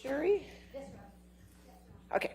Jury? Okay.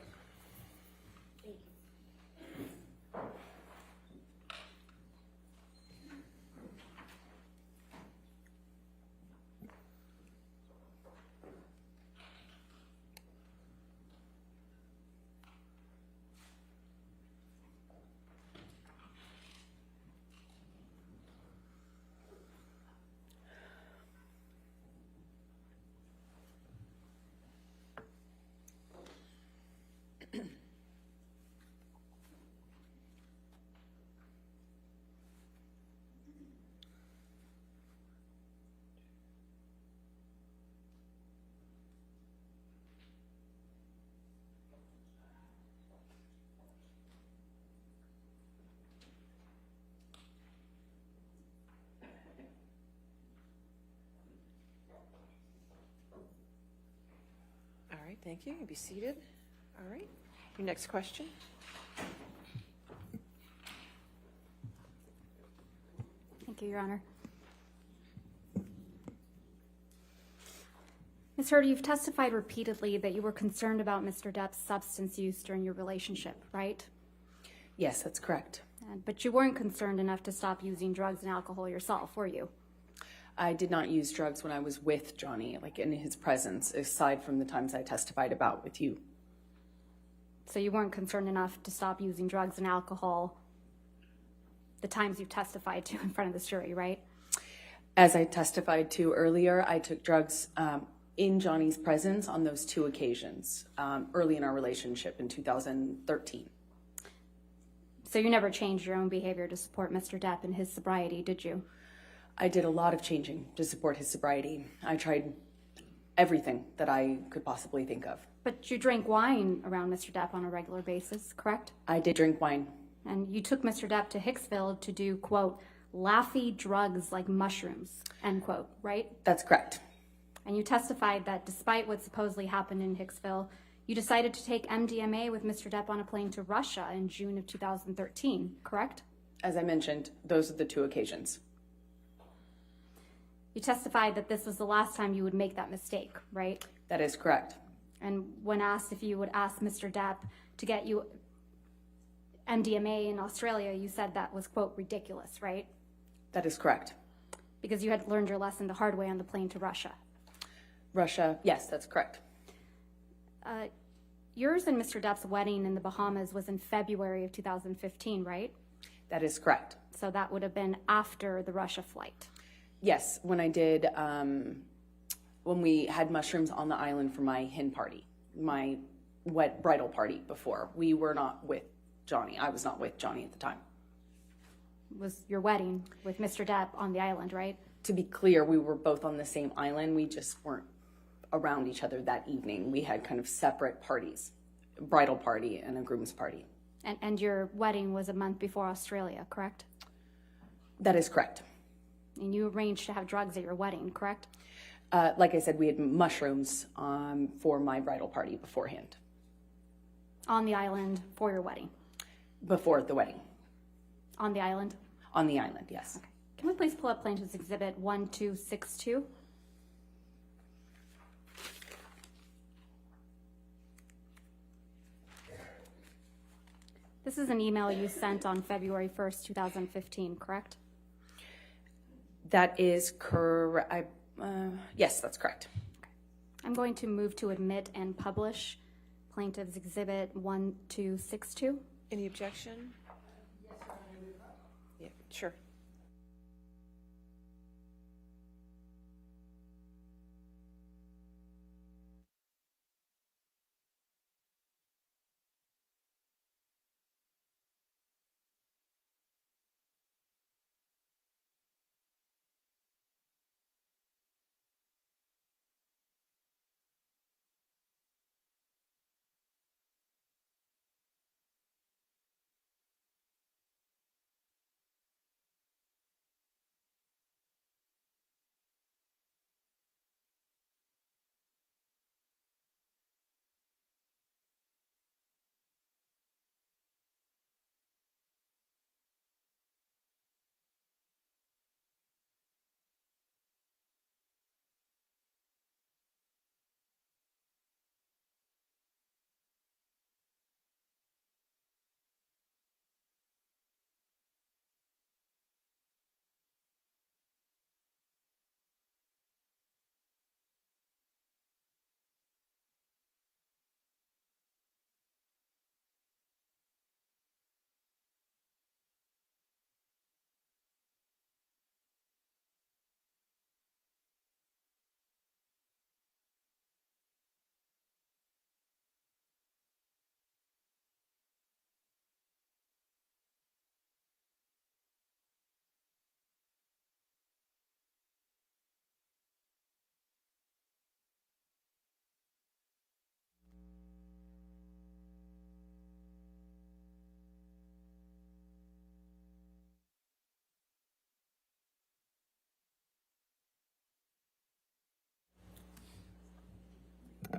All right, thank you. You be seated. All right. Your next question. Thank you, Your Honor. Ms. Hurd, you've testified repeatedly that you were concerned about Mr. Depp's substance use during your relationship, right? Yes, that's correct. But you weren't concerned enough to stop using drugs and alcohol yourself, were you? I did not use drugs when I was with Johnny, like in his presence, aside from the times I testified about with you. So you weren't concerned enough to stop using drugs and alcohol the times you've testified to in front of this jury, right? As I testified to earlier, I took drugs in Johnny's presence on those two occasions, early in our relationship in 2013. So you never changed your own behavior to support Mr. Depp and his sobriety, did you? I did a lot of changing to support his sobriety. I tried everything that I could possibly think of. But you drank wine around Mr. Depp on a regular basis, correct? I did drink wine. And you took Mr. Depp to Hicksville to do, quote, laughy drugs like mushrooms, end quote, right? That's correct. And you testified that despite what supposedly happened in Hicksville, you decided to take MDMA with Mr. Depp on a plane to Russia in June of 2013, correct? As I mentioned, those are the two occasions. You testified that this was the last time you would make that mistake, right? That is correct. And when asked if you would ask Mr. Depp to get you MDMA in Australia, you said that was, quote, ridiculous, right? That is correct. Because you had learned your lesson the hard way on the plane to Russia. Russia, yes, that's correct. Yours and Mr. Depp's wedding in the Bahamas was in February of 2015, right? That is correct. So that would have been after the Russia flight. Yes, when I did, when we had mushrooms on the island for my hen party, my wet bridal party before. We were not with Johnny. I was not with Johnny at the time. Was your wedding with Mr. Depp on the island, right? To be clear, we were both on the same island. We just weren't around each other that evening. We had kind of separate parties, a bridal party and a groom's party. And your wedding was a month before Australia, correct? That is correct. And you arranged to have drugs at your wedding, correct? Like I said, we had mushrooms for my bridal party beforehand. On the island for your wedding? Before the wedding. On the island? On the island, yes. Okay. Can we please pull up Plaintiff's Exhibit 1262? This is an email you sent on February 1st, 2015, correct? That is correct. Yes, that's correct. Okay. I'm going to move to admit and publish Plaintiff's Exhibit 1262. Any objection? Yeah, sure.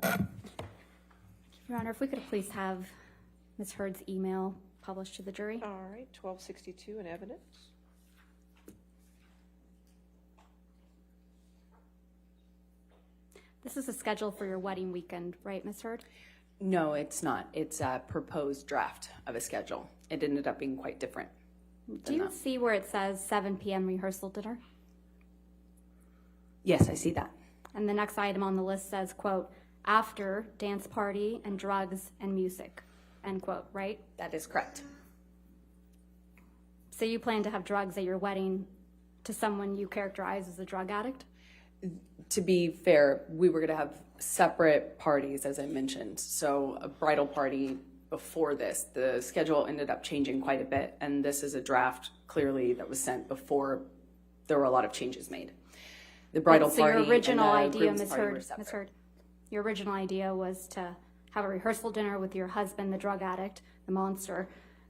Your Honor, if we could please have Ms. Heard's email published to the jury. All right, 1262 in evidence. This is a schedule for your wedding weekend, right, Ms. Heard? No, it's not. It's a proposed draft of a schedule. It ended up being quite different. Do you see where it says 7 p.m. rehearsal dinner? Yes, I see that. And the next item on the list says, quote, after dance party and drugs and music, end quote, right? That is correct. So you plan to have drugs at your wedding to someone you characterize as a drug addict? To be fair, we were going to have separate parties, as I mentioned. So a bridal party before this, the schedule ended up changing quite a bit. And this is a draft, clearly, that was sent before there were a lot of changes made. The bridal So party your original and the idea, groom's Ms. party were Heard, separate. Ms. Heard, your original idea was to have a rehearsal dinner with your husband, the drug addict, the monster,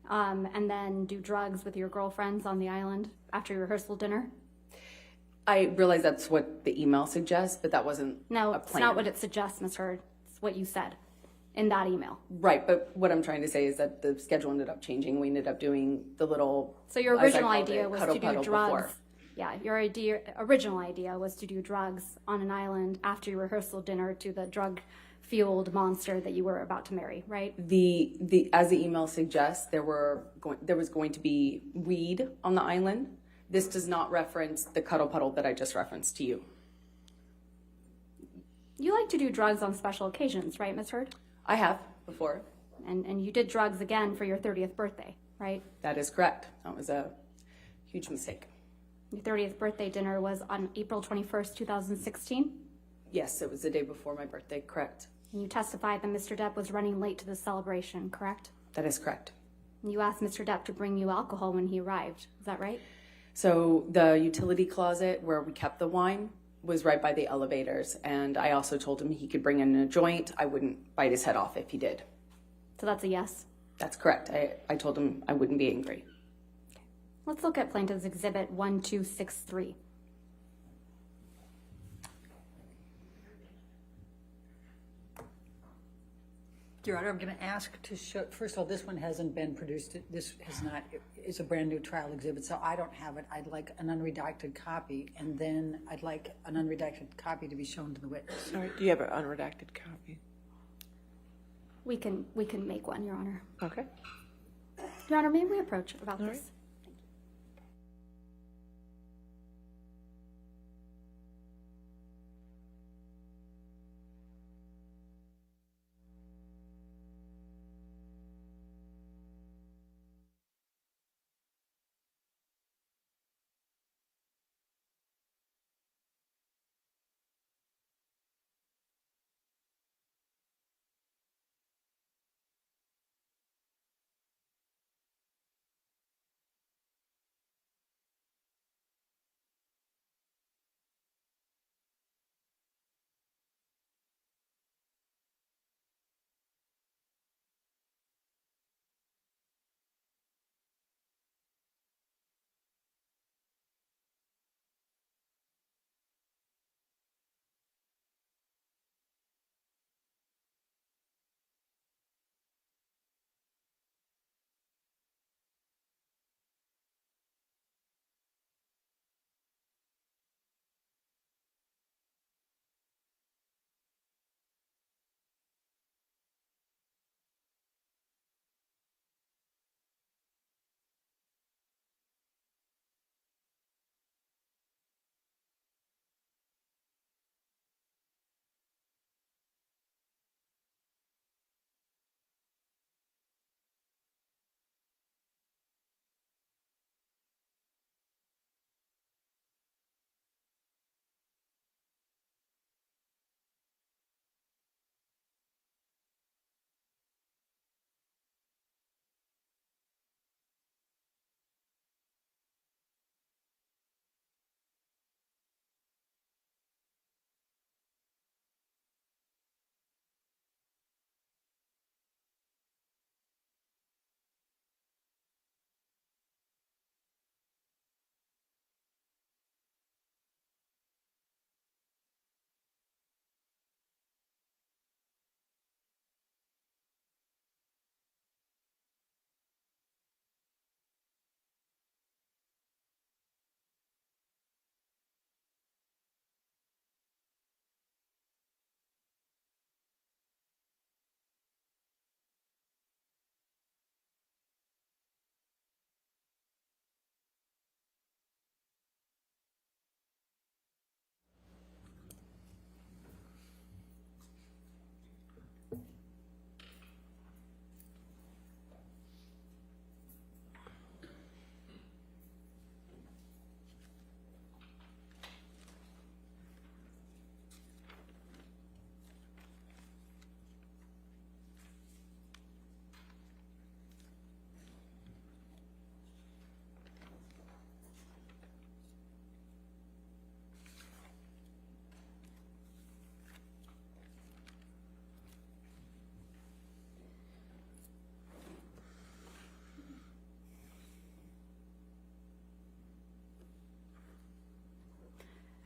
and then do drugs with your girlfriends on the island after your rehearsal dinner? I realize that's what the email suggests, but that wasn't No, a it's plan. not what it suggests, Ms. Heard. It's what you said in that email. Right, but what I'm trying to say is that the schedule ended up changing. We ended up doing the little, So your as I original called idea it, was cuddle to do puddle drugs. before. Yeah, your original idea was to do drugs on an island after your rehearsal dinner to the drug-fueled monster that you were about to marry, right? As the email suggests, there was going to be weed on the island. This does not reference the cuddle puddle that I just referenced to you. You like to do drugs on special occasions, right, Ms. Heard? I have before. And you did drugs again for your 30th birthday, right? That is correct. That was a huge mistake. Your 30th birthday dinner was on April 21st, 2016. Yes, it was the day before my birthday, correct. And you testified that Mr. Depp was running late to the celebration, correct? That is correct. And you asked Mr. Depp to bring you alcohol when he arrived. Is that right? So the utility closet where we kept the wine was right by the elevators. And I also told him he could bring in a joint. I wouldn't bite his head off if he did. So that's a yes. That's correct. I told him I wouldn't be angry. Let's look at Plaintiff's Exhibit 1263. Your Honor, I'm going to ask to show, first of all, this one hasn't been produced. This has not, it's a brand new trial exhibit, so I don't have it. I'd like an unredacted copy, and then I'd like an unredacted copy to be shown to the witness. All right, do you have an unredacted copy? We can make one, Your Honor. Okay. Your Honor, may we approach about All this? right.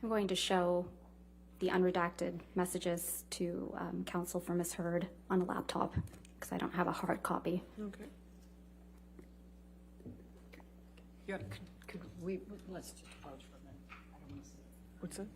I'm going to show the unredacted messages to counsel for Ms. Hurd on a laptop because I don't have a hard copy. Okay. Your Honor, could we, let's just approach for a minute. I don't want to see it. What's that? Okay.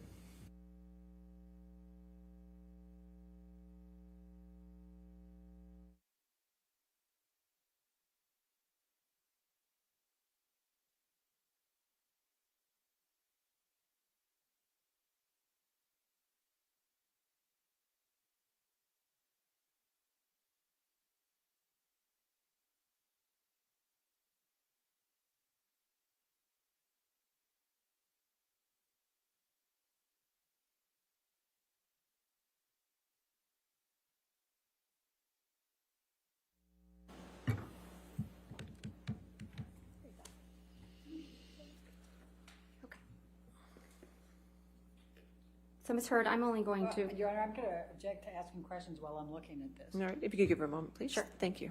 So Ms. Hurd, I'm only going to... Your Honor, I'm going to object to asking questions while I'm looking at this. All right, if you could give her a moment, please. Sure. Thank you.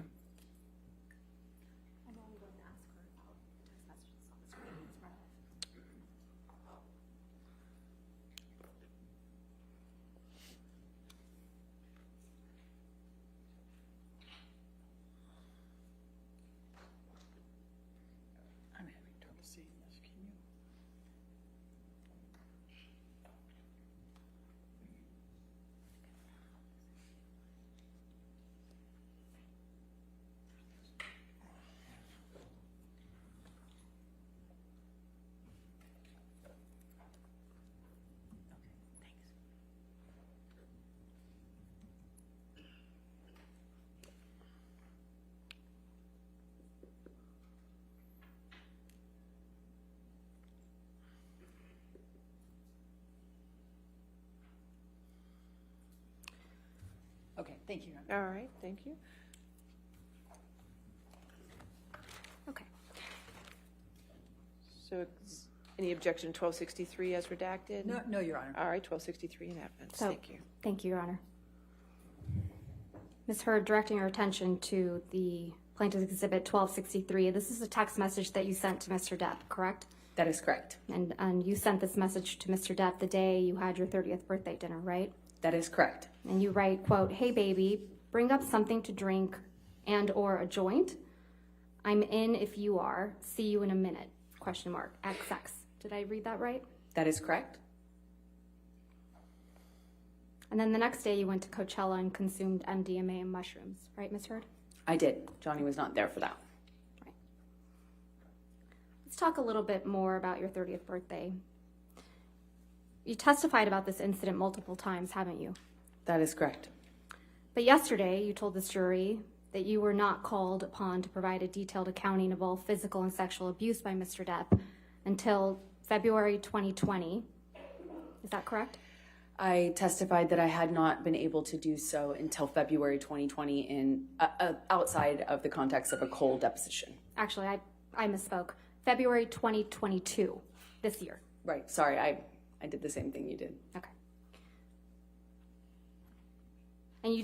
I'm only going to ask her about the text messages on the screen. Ms. Braddock. I'm having trouble seeing this. Can you? Okay, thank you, Your Honor. All right, thank you. Okay. So any objection to 1263 as redacted? No, Your Honor. All right, 1263 in evidence. So, Thank you. Thank you, Your Honor. Ms. Hurd, directing your attention to the Plaintiff Exhibit 1263. This is a text message that you sent to Mr. Depp, correct? That is correct. And you sent this message to Mr. Depp the day you had your 30th birthday dinner, right? That is correct. And you write, quote, "Hey baby, bring up something to drink and or a joint. I'm in if you are. See you in a minute. Question mark. XX." Did I read that right? That is correct. And then the next day you went to Coachella and consumed MDMA and mushrooms, right, Ms. Hurd? I did. Johnny was not there for that. Right. Let's talk a little bit more about your 30th birthday. You testified about this incident multiple times, haven't you? That is correct. But yesterday you told this jury that you were not called upon to provide a detailed accounting of all physical and sexual abuse by Mr. Depp until February 2020. Is that correct? I testified that I had not been able to do so until February 2020 in outside of the context of a cold deposition. Actually, I misspoke. February 2022, this year. Right. Sorry, I did the same thing you did. Okay. And you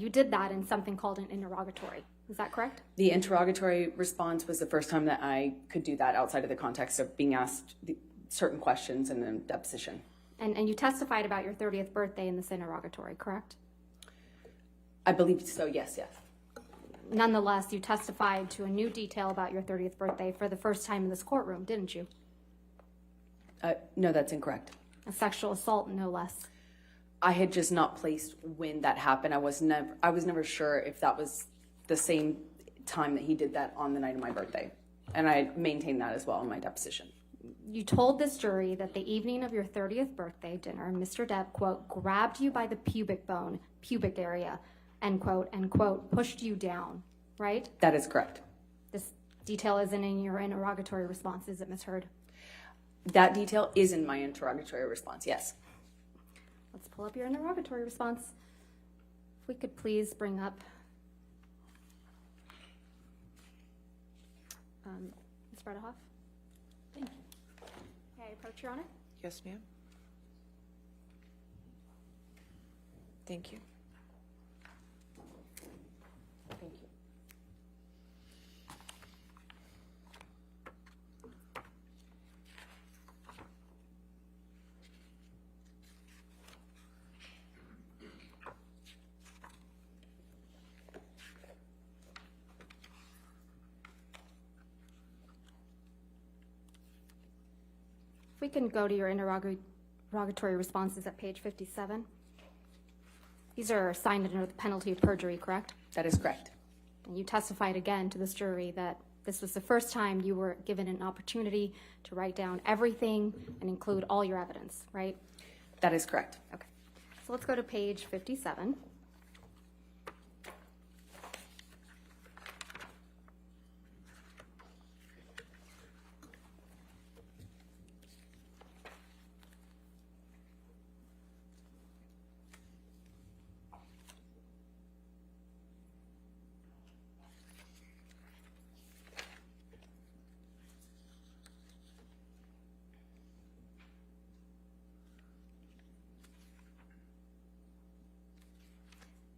did that in something called an interrogatory. Is that correct? The interrogatory response was the first time that I could do that outside of the context of being asked certain questions in a deposition. And you testified about your 30th birthday in this interrogatory, correct? I believe so, yes. Nonetheless, you testified to a new detail about your 30th birthday for the first time in this courtroom, didn't you? No, that's incorrect. A sexual assault, no less. I had just not placed when that happened. I was never sure if that was the same time that he did that on the night of my birthday. And I maintained that as well in my deposition. You told this jury that the evening of your 30th birthday dinner, Mr. Depp, quote, grabbed you by the pubic area, end quote, pushed you down, right? That is correct. This detail isn't in your interrogatory response, is it, Ms. Hurd? That detail is in my interrogatory response, yes. Let's pull up your interrogatory response. If we could please bring up Ms. Bredehoff. Thank you. May I approach, Your Honor? Yes, ma'am. Thank you. Thank you. we can go to your interrogatory responses at page 57. These are signed under the penalty of perjury, correct? That is correct. And you testified again to this jury that this was the first time you were given an opportunity to write down everything and include all your evidence, right? That is correct. Okay. So let's go to page 57.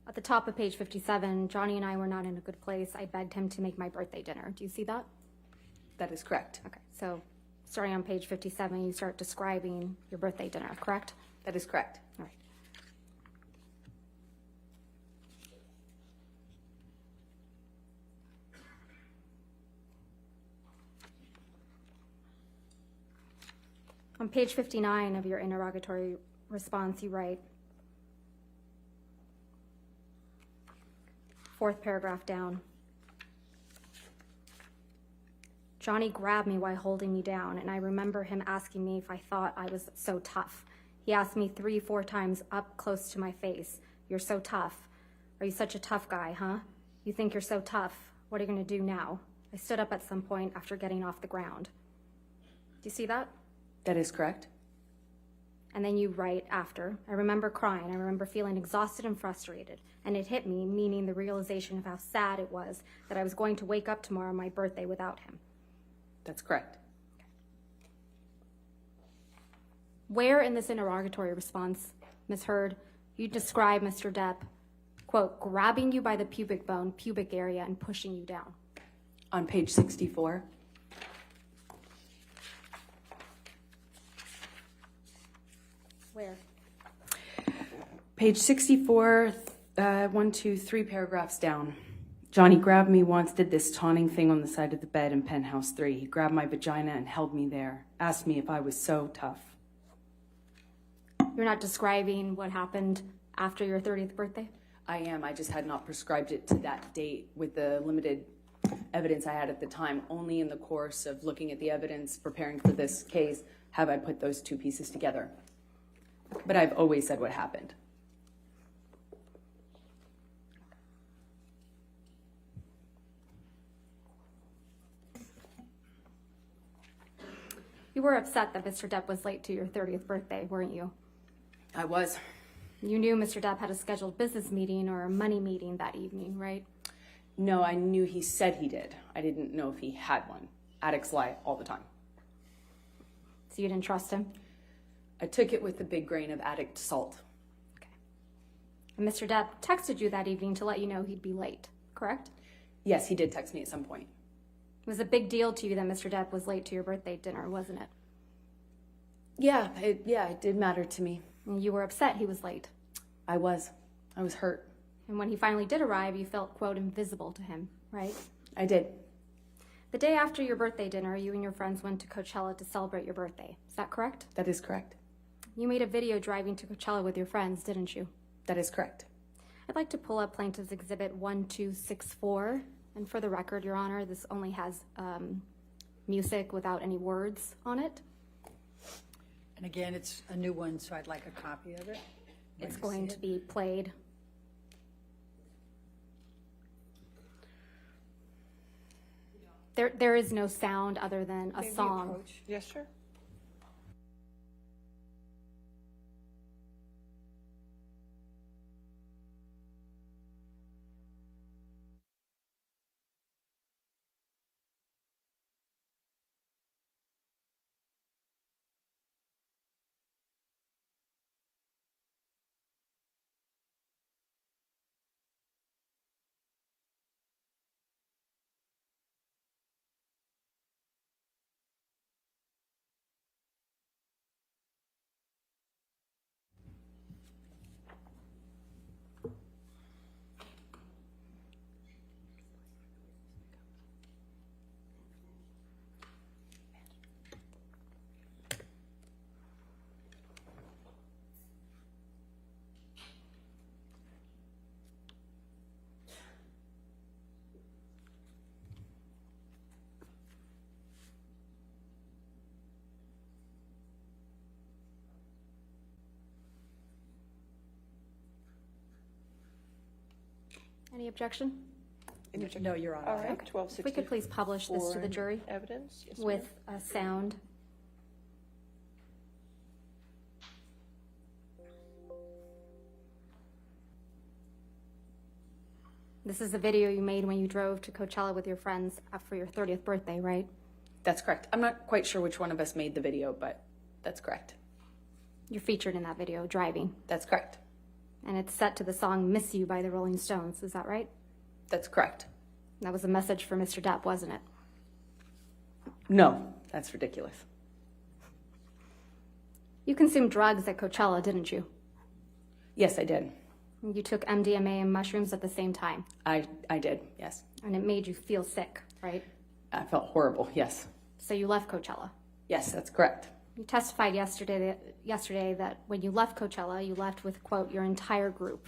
At the top of page 57, Johnny and I were not in a good place. I begged him to make my birthday dinner. Do you see that? That is correct. Okay, so starting on page 57, you start describing your birthday dinner, correct? That is correct. All right. On page 59 of your interrogatory response, you write, fourth paragraph down, Johnny grabbed me while holding me down, and I remember him asking me if I thought I was so tough. He asked me 3-4 times up close to my face, "You're so tough. Are you such a tough guy, huh? You think you're so tough. What are you going to do now?" I stood up at some point after getting off the ground. Do you see that? That is correct. And then you write after, I remember crying. I remember feeling exhausted and frustrated. And it hit me, meaning the realization of how sad it was that I was going to wake up tomorrow on my birthday without him. That's correct. Where in this interrogatory response, Ms. Hurd, you describe Mr. Depp, quote, grabbing you by the pubic bone, pubic area, and pushing you down? On page 64. Where? Page 64, 1, 2, 3 paragraphs down. Johnny grabbed me once, did this taunting thing on the side of the bed in penthouse 3. He grabbed my vagina and held me there. Asked me if I was so tough. You're not describing what happened after your 30th birthday? I am. I just had not prescribed it to that date with the limited evidence I had at the time. Only in the course of looking at the evidence, preparing for this case, have I put those two pieces together. But I've always said what happened. You were upset that Mr. Depp was late to your 30th birthday, weren't you? I was. You knew Mr. Depp had a scheduled business meeting or a money meeting that evening, right? No, I knew he said he did. I didn't know if he had one. Addicts lie all the time. So you didn't trust him? I took it with a big grain of addict salt. Okay. And Mr. Depp texted you that evening to let you know he'd be late, correct? Yes, he did text me at some point. It was a big deal to you that Mr. Depp was late to your birthday dinner, wasn't it? Yeah, it did matter to me. And you were upset he was late. I was hurt. And when he finally did arrive, you felt, quote, invisible to him, right? I did. The day after your birthday dinner, you and your friends went to Coachella to celebrate your birthday. Is that correct? That is correct. You made a video driving to Coachella with your friends, didn't you? That is correct. I'd like to pull up Plaintiff's Exhibit 1264. And for the record, Your Honor, this only has music without any words on it. And again, it's a new one, so I'd like a copy of it. It's going to be played. There is no sound other than a song. Yes, sure. Any objection? No, Your Honor. All right, Okay. If we could 1264. please publish this to the jury Evidence? Yes, ma'am. with a sound. This is the video you made when you drove to Coachella with your friends for your 30th birthday, right? That's correct. I'm not quite sure which one of us made the video, but that's correct. You're featured in that video, driving. That's correct. And it's set to the song Miss You by the Rolling Stones, is that right? That's correct. That was a message for Mr. Depp, wasn't it? No, that's ridiculous. You consumed drugs at Coachella, didn't you? Yes, I did. You took MDMA and mushrooms at the same time, I did, yes. and it made you feel sick, right? I felt horrible, yes. So you left Coachella. Yes, that's correct. You testified yesterday that when you left Coachella, you left with, quote, your entire group.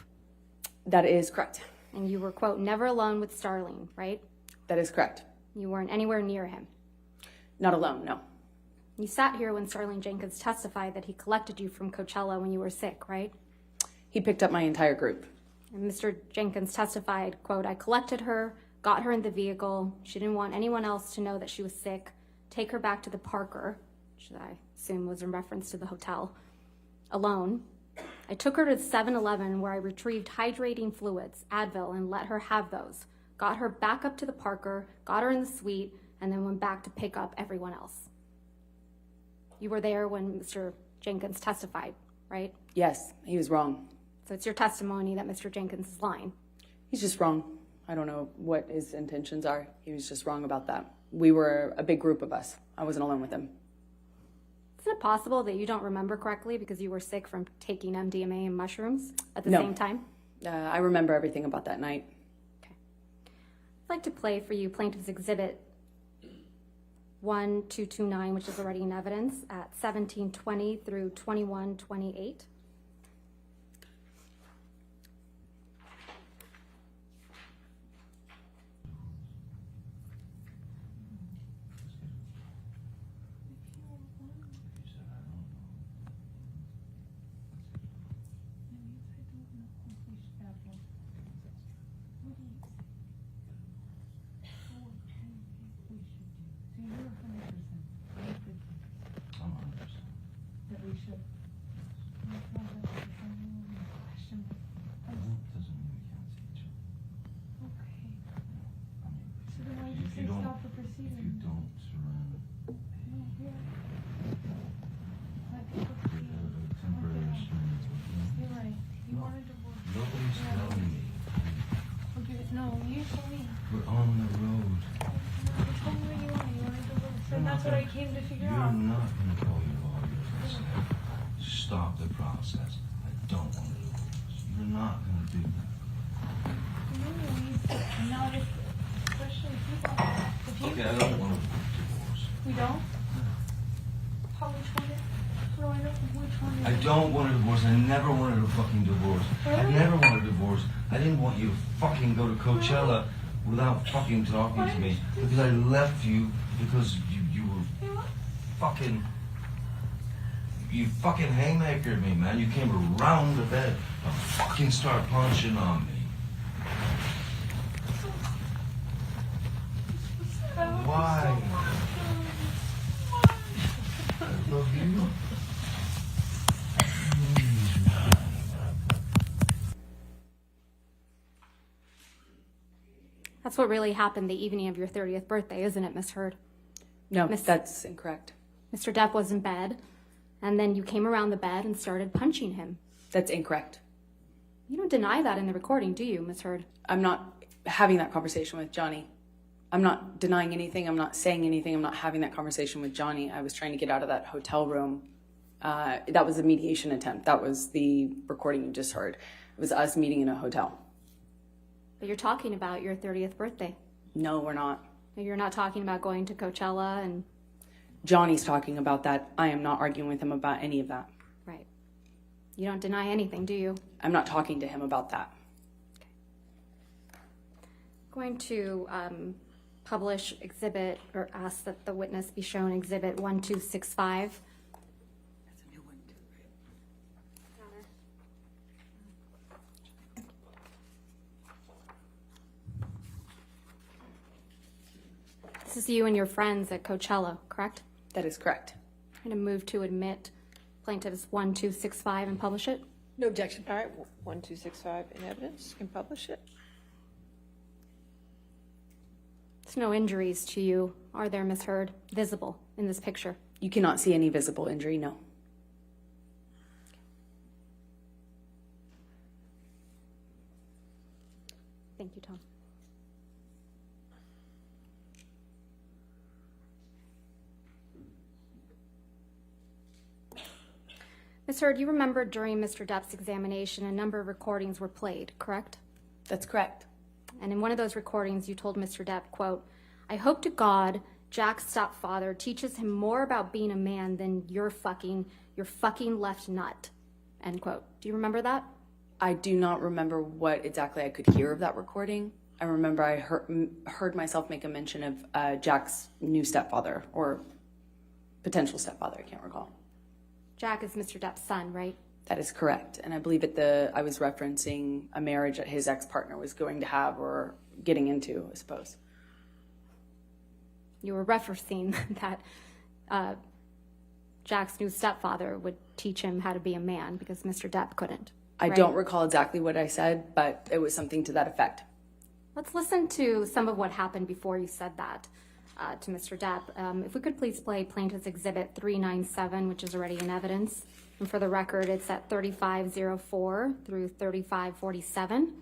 That is correct. And you were, quote, never alone with Starling, right? That is correct. You weren't anywhere near him. Not alone, no. You sat here when Starling Jenkins testified that he collected you from Coachella when you were sick, right? He picked up my entire group. And Mr. Jenkins testified, quote, I collected her, got her in the vehicle. She didn't want anyone else to know that she was sick. Take her back to the Parker, which I assume was in reference to the hotel, alone. I took her to 7-Eleven where I retrieved hydrating fluids, Advil, and let her have those. Got her back up to the Parker, got her in the suite, and then went back to pick up everyone else. You were there when Mr. Jenkins testified, right? Yes, he was wrong. So it's your testimony that Mr. Jenkins is lying. He's just wrong. I don't know what his intentions are. He was just wrong about that. We were a big group of us. I wasn't alone with him. Isn't it possible that you don't remember correctly because you were sick from taking MDMA and mushrooms at the No. same time? I remember everything about that night. Okay. I'd like to play for you Plaintiff's Exhibit 1229, which is already in evidence, at 1720 through 2128. We're on the road. Tell me what you want. You want a divorce? And that's what I came to figure You're out. not going to call your lawyers and say, stop the process. I don't want a divorce. You're not going to do that. And now if, especially if you, Okay, I don't want a divorce. we don't? How, which one? What do I know? Which one? I don't want a divorce. I never wanted a fucking divorce. I Really? never wanted a divorce. I didn't want you to fucking go to Coachella without fucking talking to me. Because I left you because you were fucking... You fucking haymakered me, man. You came around the bed and fucking start punching on me. Why? I love you. That's what really happened the evening of your 30th birthday, isn't it, Miss Heard? No, Miss- that's incorrect. Mr. Depp was in bed, and then you came around the bed and started punching him. That's incorrect. You don't deny that in the recording, do you, Miss Heard? I'm not having that conversation with Johnny. I'm not denying anything. I'm not saying anything. I'm not having that conversation with Johnny. I was trying to get out of that hotel room. That was a mediation attempt. That was the recording you just heard. It was us meeting in a hotel. But you're talking about your 30th birthday. No, we're not. You're not talking about going to Coachella and... Johnny's talking about that. I am not arguing with him about any of that. Right. You don't deny anything, do you? I'm not talking to him about that. Going to publish exhibit, or ask that the witness be shown exhibit 1265. That's a new one, too, right? This is you and your friends at Coachella, correct? That is correct. I'm going to move to admit plaintiff's 1265 and publish it. No objection. All right, 1265 in evidence, can publish it. There's no injuries to you, are there, Ms. Heard, visible in this picture? You cannot see any visible injury, no. Thank you, Tom. Ms. Heard, you remember during Mr. Depp's examination, a number of recordings were played, correct? That's correct. And in one of those recordings, you told Mr. Depp, quote, "I hope to God Jack's stepfather teaches him more about being a man than your fucking left nut," end quote. Do you remember that? I do not remember what exactly I could hear of that recording. I remember I heard myself make a mention of Jack's new stepfather or potential stepfather. I can't recall. Jack is Mr. Depp's son, right? That is correct. And I believe I was referencing a marriage that his ex-partner was going to have or getting into, I suppose. You were referencing that Jack's new stepfather would teach him how to be a man because Mr. Depp couldn't. I right? don't recall exactly what I said, but it was something to that effect. Let's listen to some of what happened before you said that to Mr. Depp. If we could please play Plaintiff's Exhibit 397, which is already in evidence. And for the record, it's at 3504 through 3547.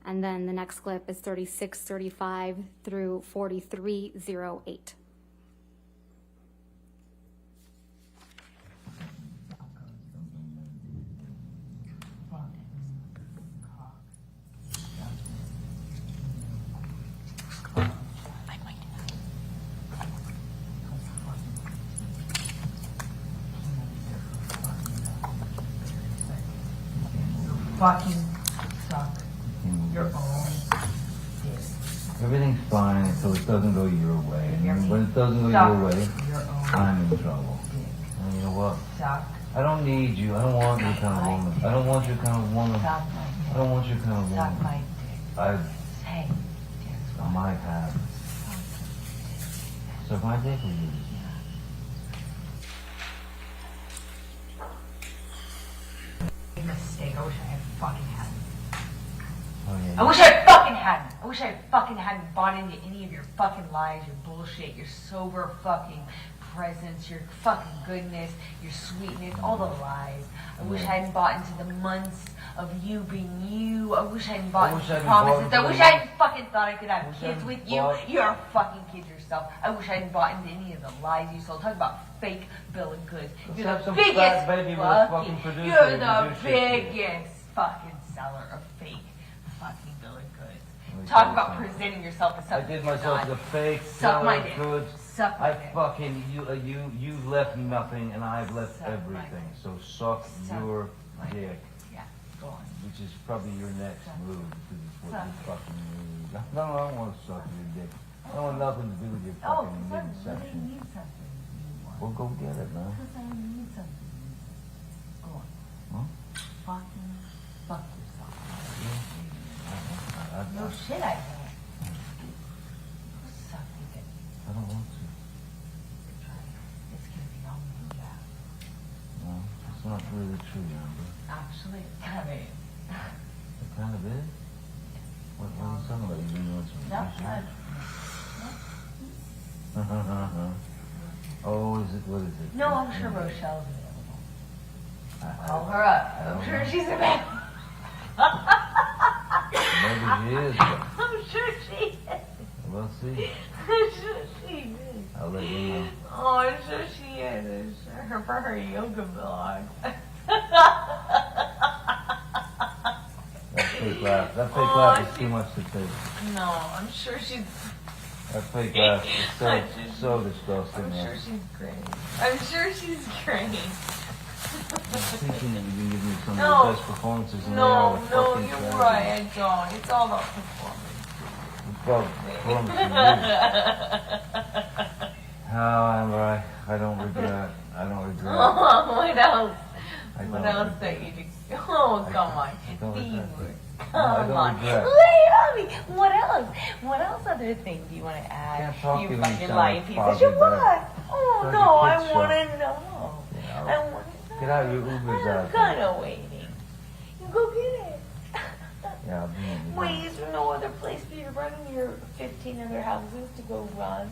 And then the next clip is 3635 through 4308. Fucking suck your own dick. Everything's fine until it doesn't go your way. And when it doesn't go your way, I'm in trouble. And you know what? Suck. I don't need you. I don't want your kind of woman. I don't want your kind of woman. Suck my dick. I don't want your kind of Suck woman. my dick. I Say, dear, might have. Suck my dick with you. big mistake. I wish I had fucking hadn't. Oh, yeah. I wish I fucking hadn't. I wish I fucking hadn't bought into any of your fucking lies, your bullshit, your sober fucking presence, your fucking goodness, your sweetness, all the lies. I wish I hadn't bought into the months of you being you. I wish I hadn't bought into the promises. I wish I hadn't fucking thought I could have kids with you. You're a fucking kid yourself. I wish I hadn't bought into any of the lies you sold. Talk about fake bill of goods. You're the biggest fucking, you're the biggest fucking seller of fake fucking bill of goods. Talk about presenting yourself as I something did you're myself not. the fake Suck my seller dick. of goods. Suck my I dick. fucking you left nothing and I've left Suck my everything. dick. So suck Suck your my dick, dick. Yeah, go on. which is probably your next Suck. move because it's what Suck you it. fucking need. No, I don't want to suck your dick. I don't want nothing to do with your Oh, fucking because I really midsection. need something. You want. Well, go get it, man. Because I need something. Go on. Huh? Fucking fuck yourself. I No shit, I don't. Suck your dick. don't want to. It's gonna be all moved out. No, it's not really true, Amber. Actually, it kind of is. It kind of is. What are you talking about? You didn't want some No, shit? Oh, is it? What is it? no, I'm sure Rochelle's available. Call her up. I'm sure she's available. Maybe she is. But I'm sure she is. we'll see. I'm sure she is. I'll let you know. Oh, I'm sure she is. I'm sure her for her yoga blog. That fake laugh. That fake laugh is too much to take. No, I'm sure she's. That fake laugh is so disgusting. I'm man. sure she's great. I'm sure she's great. I'm thinking that you can give me some No. of the best performances in the No, world. no, Fucking you're tragedy. right. I don't. It's all about performance. Well, performance is how am I don't regret. I don't regret. Oh, what else? I What don't else regret. that you do? Oh, come on. don't B regret. word. I Come don't on. regret. Lay it on me. What else? What else other thing do you want to add? Can't talk You to me, fucking sound lying like piece of Foggy shit. Bear. What? Oh, Like no, a I kid's want to show. know. Yeah, I want to know. Get out your Ubers out. I'm kind of waiting. You go get it. Yeah, I'll be in the Wait, is there no other place for you to run in your 15 other houses to go run?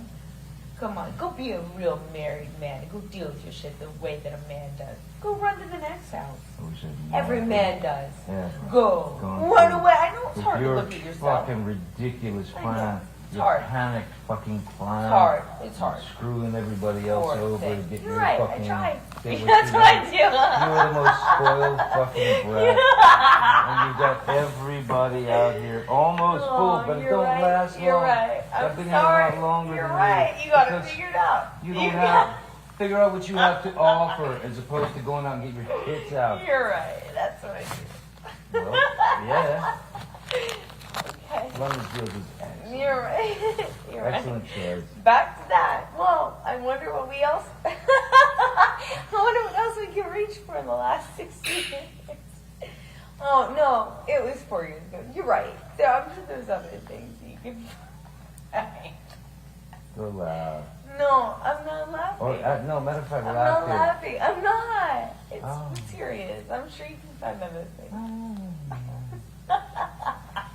Come on, go be a real married man and go deal with your shit the way that a man does. Go run to the next house. I wish I didn't Every know. man does. Yeah. Go. Going Run through away. I know it's with hard to your look at yourself. fucking ridiculous I know. plan. It's Your hard. panicked fucking plan. It's hard. It's hard. Screwing everybody else Poor over thing. to get You're your right. fucking. I tried. get what That's you what I want. do. You're the most spoiled fucking brat. And you got everybody out here almost full, but it you're don't right. last You're long. right. I've I'm been sorry. here a lot longer You're than right. you. You got to because figure it out. You don't have. Figure out what you have to offer as opposed to going out and get your hits out. You're right. That's what I do. Well, yeah. Okay. London Field is excellent. You're right. You're right. Excellent choice. Back to that. Well, I wonder what we else. I wonder what else we can reach for in the last 60 years. Oh no, it was 4 years ago. You're right. I'm sure there's other things you can find. Go loud. No, I'm not laughing. Or, no, matter of fact, I'm laugh not here. laughing. I'm not. It's Oh. serious. I'm sure you can find other things.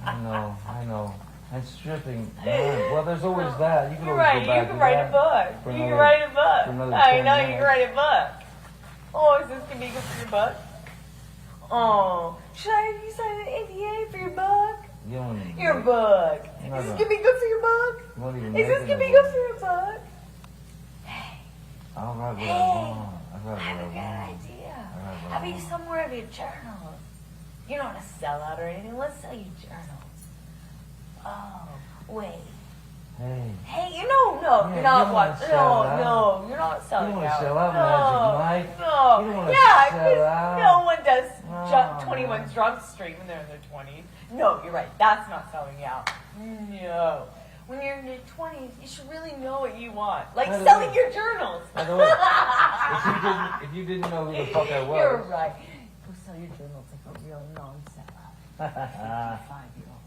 I know. And stripping. Man, well, there's always that. You can You're always right. go back You can to write that a book. for You can another- write a for book. another I 10 know you minutes. can write a book. Oh, is this gonna be good for your book? Oh, should I have you sign an NDA for your book? You don't even Your book. I'm not Is this gonna- gonna be good for your book? You won't even Is this make gonna it be a good book. for your book? I'll write what I Hey, want. I'll I write have a what good I want. idea. I have what How I about you want. sell more of your journals? You don't want to sell out or anything. Let's sell you journals. Oh, wait. Hey, Hey, no, Yeah, you're you not don't what? wanna sell out. No, you're not you selling don't want out. to sell out, no, Magic Mike. No, You don't wanna yeah, sell 'cause out. no one does No, 21 man. Drug Street when they're in their 20s. No, you're right. That's not selling out. No. When you're in your 20s, you should really know what you want. Like By the selling way- your journals. By the way, if you didn't know who the fuck I You're was, right. Go sell your journals like a real non-seller. 55-year-old.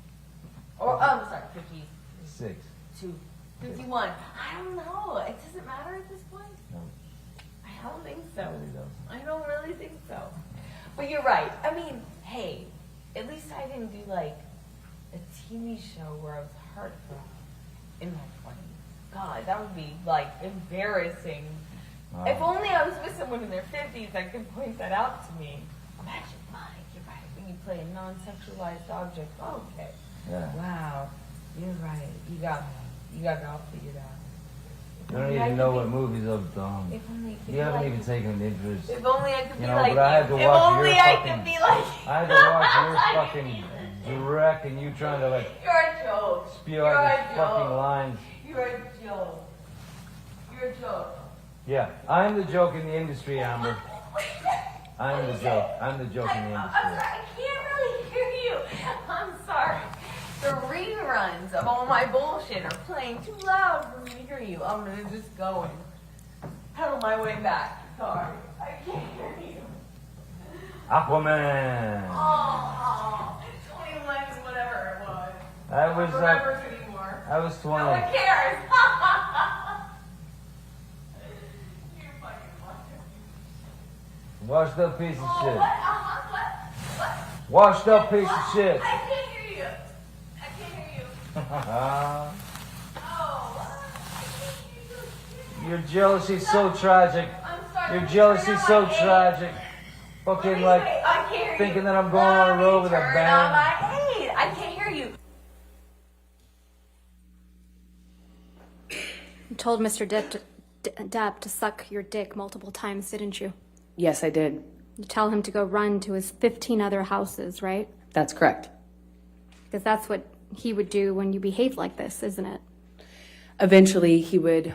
Or, sorry, 6. 52, 51. I don't know. It doesn't matter at this point. No, I don't think so. it really doesn't. I don't really think so. But you're right. I mean, hey, at least I didn't do like a TV show where I was heartthrob in my 20s. God, that would be like embarrassing. Wow. If only I was with someone in their 50s that could point that out to me. Imagine, Mike, you're right. When you play a non-sexualized object. Okay. Yeah. Wow. You're right. You got it all figured out. You don't even know what movies I've done. If only I could You be haven't like even you. taken an interest. If only I could be You know, like but I had to you. If watch only your I fucking- could be like you. I had to watch your fucking direct and you trying to like You're a joke. spew You're out a these fucking joke. lines. You're a joke. You're a joke. Yeah, I'm the joke in the industry, Amber. I'm the joke. I'm the joke in the I'm industry. sorry. I can't really hear you. I'm sorry. The reruns of all my bullshit are playing too loud for me to hear you. I'm gonna just go and pedal my way back. Sorry. I can't hear you. Aquaman. Oh, 21, whatever it was. I was I don't remember anymore. I was No one 20. cares. You're fucking lying. Washed up piece of Oh, shit. what? What? Washed up piece of shit. I can't hear you. I can't hear you. Oh, what? I can't hear you. Your jealousy's so tragic. I'm sorry. Your jealousy's so Turn on my tragic. eight. Fucking Wait, like I can't hear thinking you. that I'm going on a road with a Turn on band. my 8. I can't hear you. You told Mr. Depp to suck your dick multiple times, didn't you? Yes, I did. You tell him to go run to his 15 other houses, right? That's correct. Because that's what he would do when you behave like this, isn't it? Eventually, he would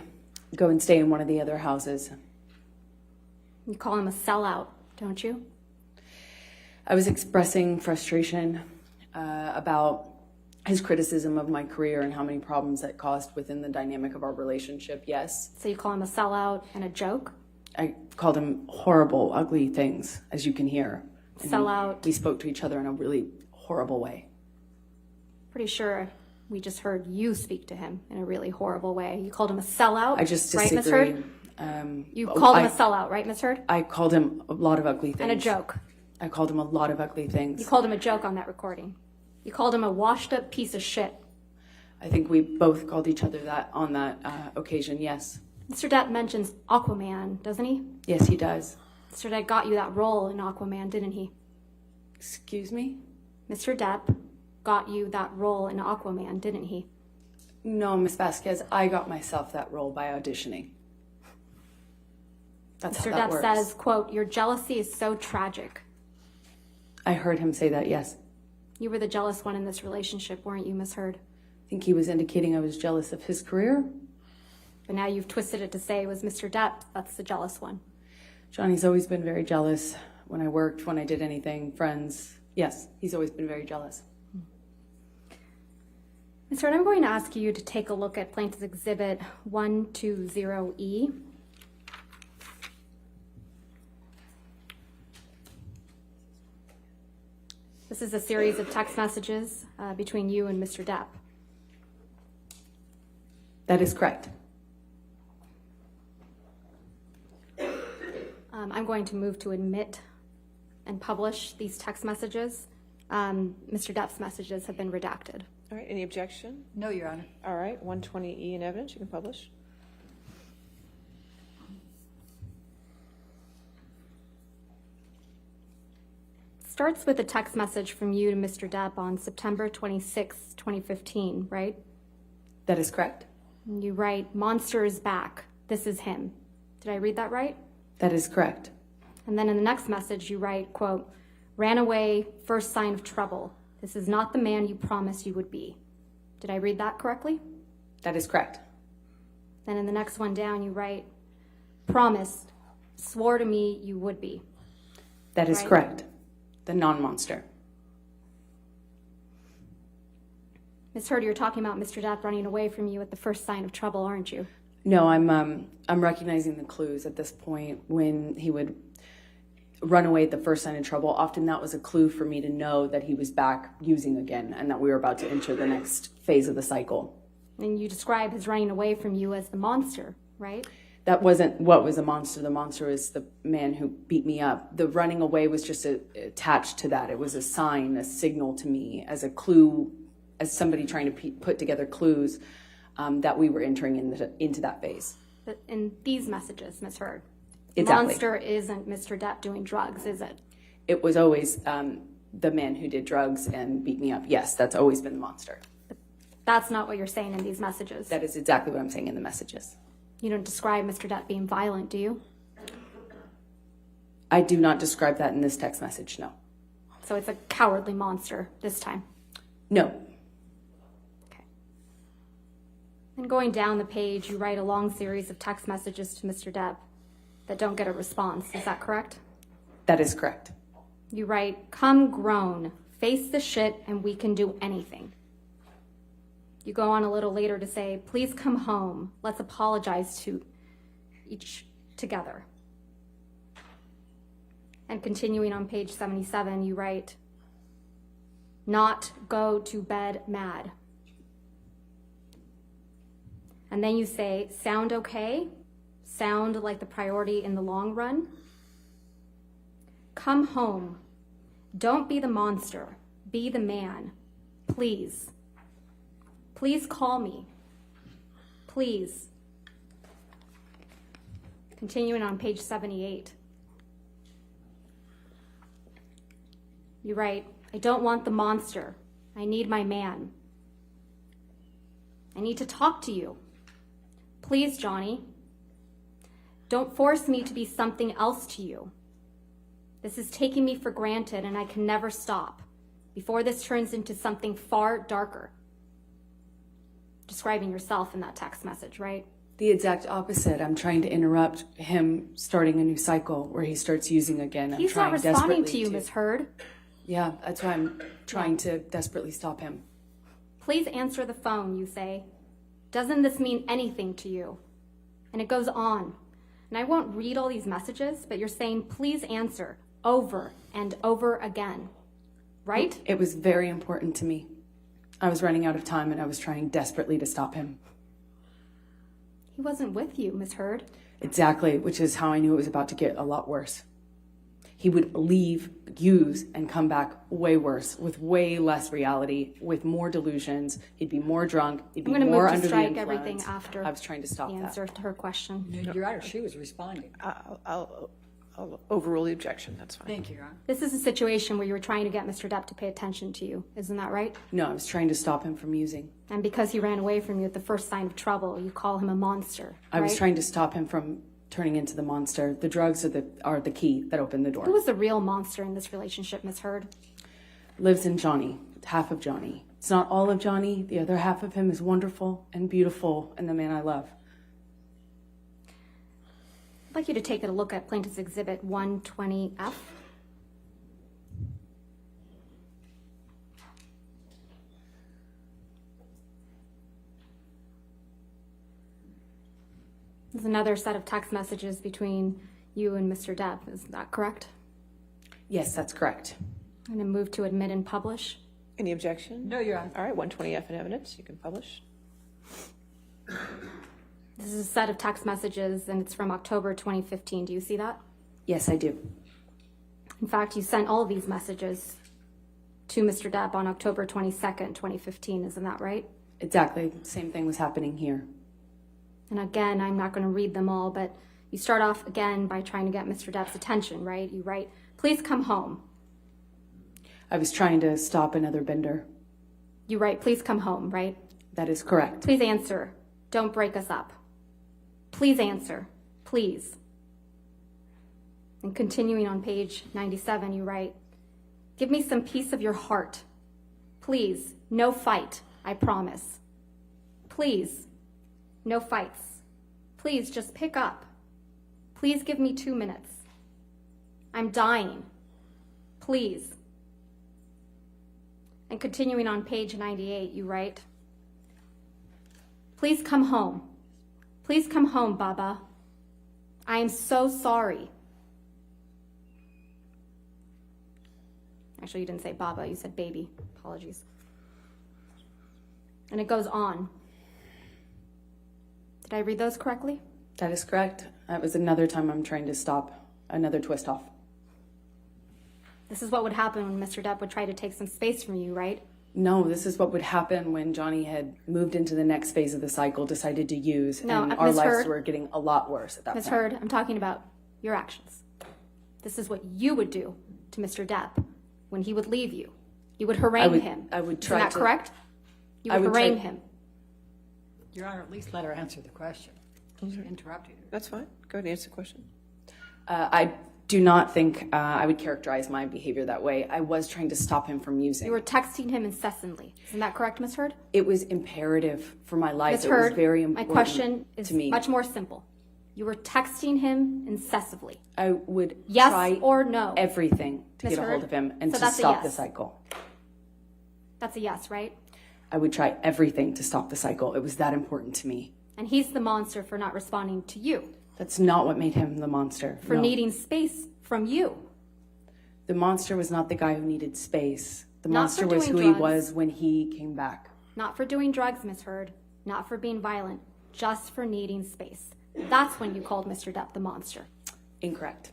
go and stay in one of the other houses. You call him a sellout, don't you? I was expressing frustration about his criticism of my career and how many problems that caused within the dynamic of our relationship, yes. So you call him a sellout and a joke? I called him horrible, ugly things, as you can hear. And Sellout. We spoke to each other in a really horrible way. Pretty sure we just heard you speak to him in a really horrible way. You called him a sellout. I just right, Ms. disagree. Heard? You called him a sellout, right, Ms. Heard? I called him a lot of ugly things. And a joke. I called him a lot of ugly things. You called him a joke on that recording. You called him a washed up piece of shit. I think we both called each other that on that occasion, yes. Mr. Depp mentions Aquaman, doesn't he? Yes, he does. Mr. Depp got you that role in Aquaman, didn't he? Excuse me? Mr. Depp got you that role in Aquaman, didn't he? No, Miss Vasquez, I got myself that role by auditioning. That's Mr. how that Depp works. says, quote, your jealousy is so tragic. I heard him say that, yes. You were the jealous one in this relationship, weren't you, Miss Heard? I think he was indicating I was jealous of his career. But now you've twisted it to say it was Mr. Depp that's the jealous one. Johnny's always been very jealous when I worked, when I did anything, friends. Yes, he's always been very jealous. Ms. Heard, I'm going to ask you to take a look at Plaintiff's Exhibit 120E. This is a series of text messages between you and Mr. Depp. That is correct. I'm going to move to admit and publish these text messages. Mr. Depp's messages have been redacted. All right, any objection? No, Your Honor. All right, 120E in evidence, you can publish. Starts with a text message from you to Mr. Depp on September 26, 2015, right? That is correct. And you write, monster is back. This is him. Did I read that right? That is correct. And then in the next message, you write, quote, ran away, first sign of trouble. This is not the man you promised you would be. Did I read that correctly? That is correct. Then in the next one down, you write, promised, swore to me you would be. That is Right. correct. The non-monster. Ms. Heard, you're talking about Mr. Depp running away from you at the first sign of trouble, aren't you? No, I'm recognizing the clues at this point. When he would run away at the first sign of trouble, often that was a clue for me to know that he was back using again and that we were about to enter the next phase of the cycle. And you describe his running away from you as the monster, right? That wasn't what was a monster. The monster is the man who beat me up. The running away was just attached to that. It was a sign, a signal to me, as a clue, as somebody trying to put together clues that we were entering into that phase. But in these messages, Ms. Heard, Exactly. the monster isn't Mr. Depp doing drugs, is it? It was always the man who did drugs and beat me up. Yes, that's always been the monster. That's not what you're saying in these messages. That is exactly what I'm saying in the messages. You don't describe Mr. Depp being violent, do you? I do not describe that in this text message, no. So it's a cowardly monster this time. No. Okay. And going down the page, you write a long series of text messages to Mr. Depp that don't get a response. Is that correct? That is correct. You write, come grown, face the shit, and we can do anything. You go on a little later to say, please come home. Let's apologize to each together. And continuing on page 77, you write, not go to bed mad. And then you say, sound okay? Sound like the priority in the long run? Come home. Don't be the monster. Be the man. Please. Please call me. Please. Continuing on page 78. You write, I don't want the monster. I need my man. I need to talk to you. Please, Johnny. Don't force me to be something else to you. This is taking me for granted and I can never stop before this turns into something far darker. Describing yourself in that text message, right? The exact opposite. I'm trying to interrupt him starting a new cycle where he starts using again. He's not responding to you, Ms. Heard. Yeah, that's why I'm trying to desperately stop him. Please answer the phone, you say. Doesn't this mean anything to you? And it goes on. And I won't read all these messages, but you're saying, please answer over and over again. Right? It was very important to me. I was running out of time and I was trying desperately to stop him. He wasn't with you, Ms. Heard. Exactly, which is how I knew it was about to get a lot worse. He would leave, use, and come back way worse, with way less reality, with more delusions. He'd be more drunk. He'd be I'm going to more move to under the strike influence. everything after I was trying to stop the that. answer to her question. Your Honor, she was responding. I'll overrule the objection, that's fine. Thank you, Your Honor. This is a situation where you were trying to get Mr. Depp to pay attention to you. Isn't that right? No, I was trying to stop him from using. And because he ran away from you at the first sign of trouble, you call him a monster, I was right? trying to stop him from turning into the monster. The drugs are the key that opened the Who door. was the real monster in this relationship, Ms. Heard? Lives in Johnny, half of Johnny. It's not all of Johnny. The other half of him is wonderful and beautiful and the man I love. I'd like you to take a look at Plaintiff's Exhibit 120F. There's another set of text messages between you and Mr. Depp. Is that correct? Yes, that's correct. I'm going to move to admit and publish. Any objection? No, Your Honor. All right, 120F in evidence, you can publish. This is a set of text messages, and it's from October 2015. Do you see that? Yes, I do. In fact, you sent all of these messages to Mr. Depp on October 22nd, 2015. Isn't that right? Exactly. Same thing was happening here. And again, I'm not going to read them all, but you start off again by trying to get Mr. Depp's attention, right? You write, "Please come home." I was trying to stop another bender. You write, "Please come home," right? That is correct. "Please answer. Don't break us up. Please answer. Please." And continuing on page 97, you write, "Give me some piece of your heart. Please, no fight, I promise. Please, no fights. Please, just pick up. Please give me 2 minutes. I'm dying. Please." And continuing on page 98, you write, "Please come home. Please come home, Baba. I am so sorry." Actually, you didn't say Baba, you said baby. Apologies. And it goes on. Did I read those correctly? That is correct. That was another time I'm trying to stop another twist off. This is what would happen when Mr. Depp would try to take some space from you, right? No, this is what would happen when Johnny had moved into the next phase of the cycle, decided to use, No, and our Ms. lives Heard. were getting a lot worse at that Ms. point. Heard, I'm talking about your actions. This is what you would do to Mr. Depp when he would leave you. You would harangue him. I would try Isn't that to- correct? You I would would try- harangue him. Your Honor, at least let her answer the question. She interrupted you. That's fine, go ahead and answer the question. I do not think I would characterize my behavior that way. I was trying to stop him from using. You were texting him incessantly. Isn't that correct, Ms. Heard? It was imperative for my life. Ms. It was Heard, very my important question is to me. much more simple. You were texting him incessantly. I would Yes try or no? everything to Ms. get a Heard? hold of him and So to that's a stop the yes. cycle. That's a yes, right? I would try everything to stop the cycle. It was that important to me. And he's the monster for not responding to you, That's not what made him the monster. for No. needing space from you. The monster was not the guy who needed space. The Not monster for was doing who drugs. he was when he came back. Not for doing drugs, Ms. Heard. Not for being violent. Just for needing space. That's when you called Mr. Depp the monster. Incorrect.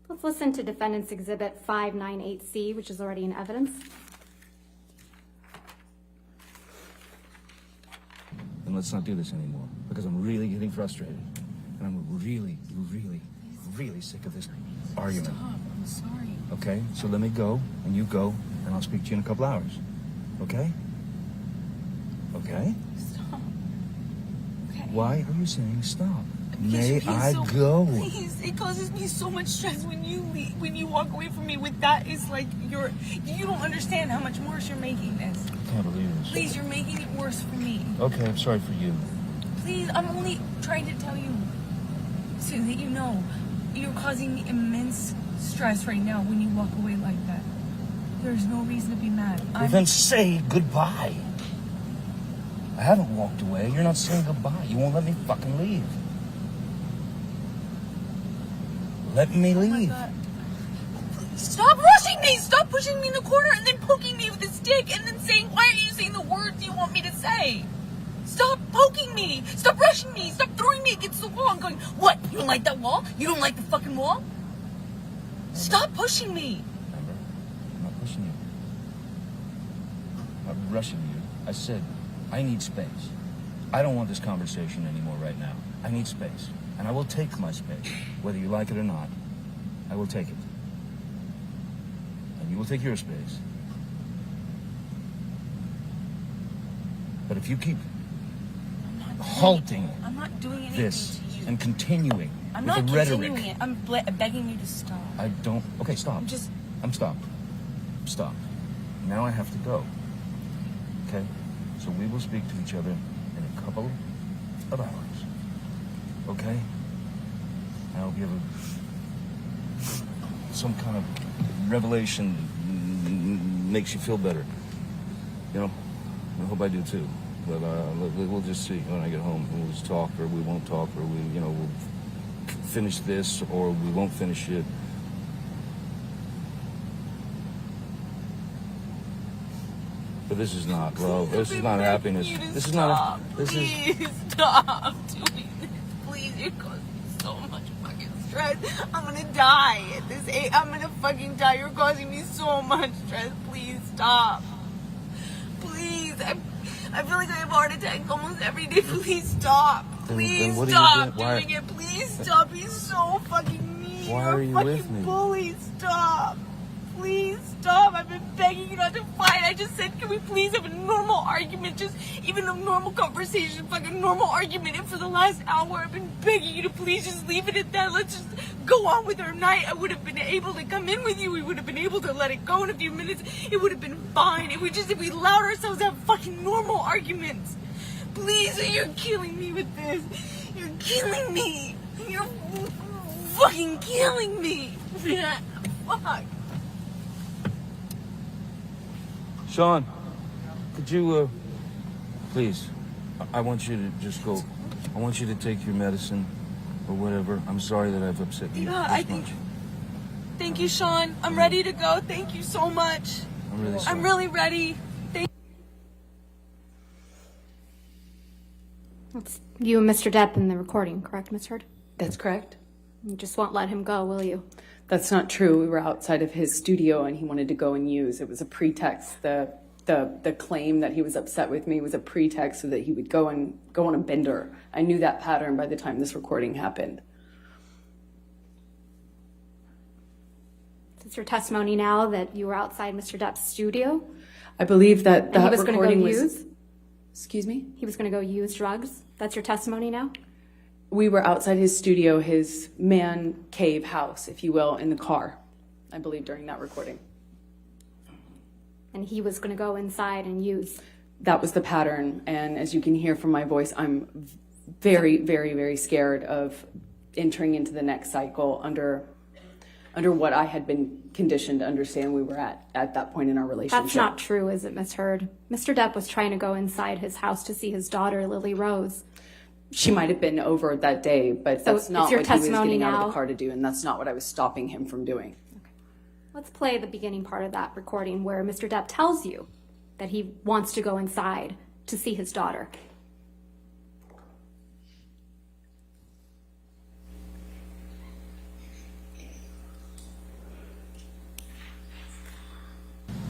Let's listen to Defendants Exhibit 598C, which is already in evidence. And let's not do this anymore, because I'm really getting frustrated. And I'm really, really, really sick of this argument. Stop, I'm sorry. Okay? So let me go, and you go, and I'll speak to you in a couple hours. Okay? Okay? Stop. Okay. Why are you saying stop? Because May you're being I so- go? Please, it causes me so much stress when you leave, when you walk away from me with that. It's like you don't understand how much worse you're making this. I can't believe this. Please, you're making it worse for me. Okay, I'm sorry for you. Please, I'm only trying to tell you so that you know you're causing me immense stress right now when you walk away like that. There's no reason to be mad. Well, then say goodbye. I haven't walked away. You're not saying goodbye. You won't let me fucking leave. Let me Oh my leave. God. Stop rushing me! Stop pushing me in the corner and then poking me with a stick and then saying, why aren't you saying the words you want me to say? Stop poking me! Stop rushing me! Stop throwing me against the wall and going, what? You don't like that wall? You don't like the fucking wall? Stop pushing me! Remember? I'm not pushing you. I'm not rushing you. I said, I need space. I don't want this conversation anymore right now. I need space. And I will take my space. Whether you like it or not, I will take it. And you will take your space. But if you keep halting I'm not doing anything this to you. and continuing I'm with not the rhetoric, continuing it. I'm begging you to stop. I don't. Okay, stop. I'm stopped. Stop. Now I have to go. Okay? So we will speak to each other in a couple of hours. Okay? I hope you have some kind of revelation makes you feel better. You know? I hope I do too. But we'll just see when I get home. We'll just talk, or we won't talk, or we'll finish this, or we won't finish it. But this is not love. This is not happiness. This is not. Please stop doing this. Please, you're causing so much fucking stress. I'm gonna die at this age. I'm gonna fucking die. You're causing me so much stress. Please stop. Please, I feel like I have a heart attack almost every day. Please stop. Please then what are you stop doing? doing it. Please stop. He's so fucking mean. Why You're are a you fucking with me? bully. Stop. Please stop. I've been begging you not to fight. I just said, can we please have a normal argument? Just even a normal conversation, fucking normal argument. And for the last hour, I've been begging you to please just leave it at that. Let's just go on with our night. I would have been able to come in with you. We would have been able to let it go in a few minutes. It would have been fine. If we allowed ourselves to have fucking normal arguments. Please, you're killing me with this. You're killing me. You're fucking killing me. Fuck. Sean, could you, please, I want you to just go. I want you to take your medicine or whatever. I'm sorry that I've upset you this much. Thank you, Sean. I'm ready to go. Thank you so much. I'm really sorry. I'm really ready. It's you and Mr. Depp in the recording, correct, Ms. Heard? That's correct. You just won't let him go, will you? That's not true. We were outside of his studio and he wanted to go and use. It was a pretext. The claim that he was upset with me was a pretext so that he would go on a bender. I knew that pattern by the time this recording happened. Is this your testimony now that you were outside Mr. Depp's studio? I believe that And he that was going to go recording was. use? Excuse me? He was going to go use drugs? That's your testimony now? We were outside his studio, his man cave house, if you will, in the car, I believe, during that recording. And he was going to go inside and use? That was the pattern. And as you can hear from my voice, I'm very, very, very scared of entering into the next cycle under what I had been conditioned to understand we were at that point in our relationship. That's not true, is it, Ms. Heard? Mr. Depp was trying to go inside his house to see his daughter, Lily Rose. She might have been over that day, but So that's not it's your what he was testimony getting out of now? the car to do, and that's not what I was stopping him from doing. Let's play the beginning part of that recording where Mr. Depp tells you that he wants to go inside to see his daughter.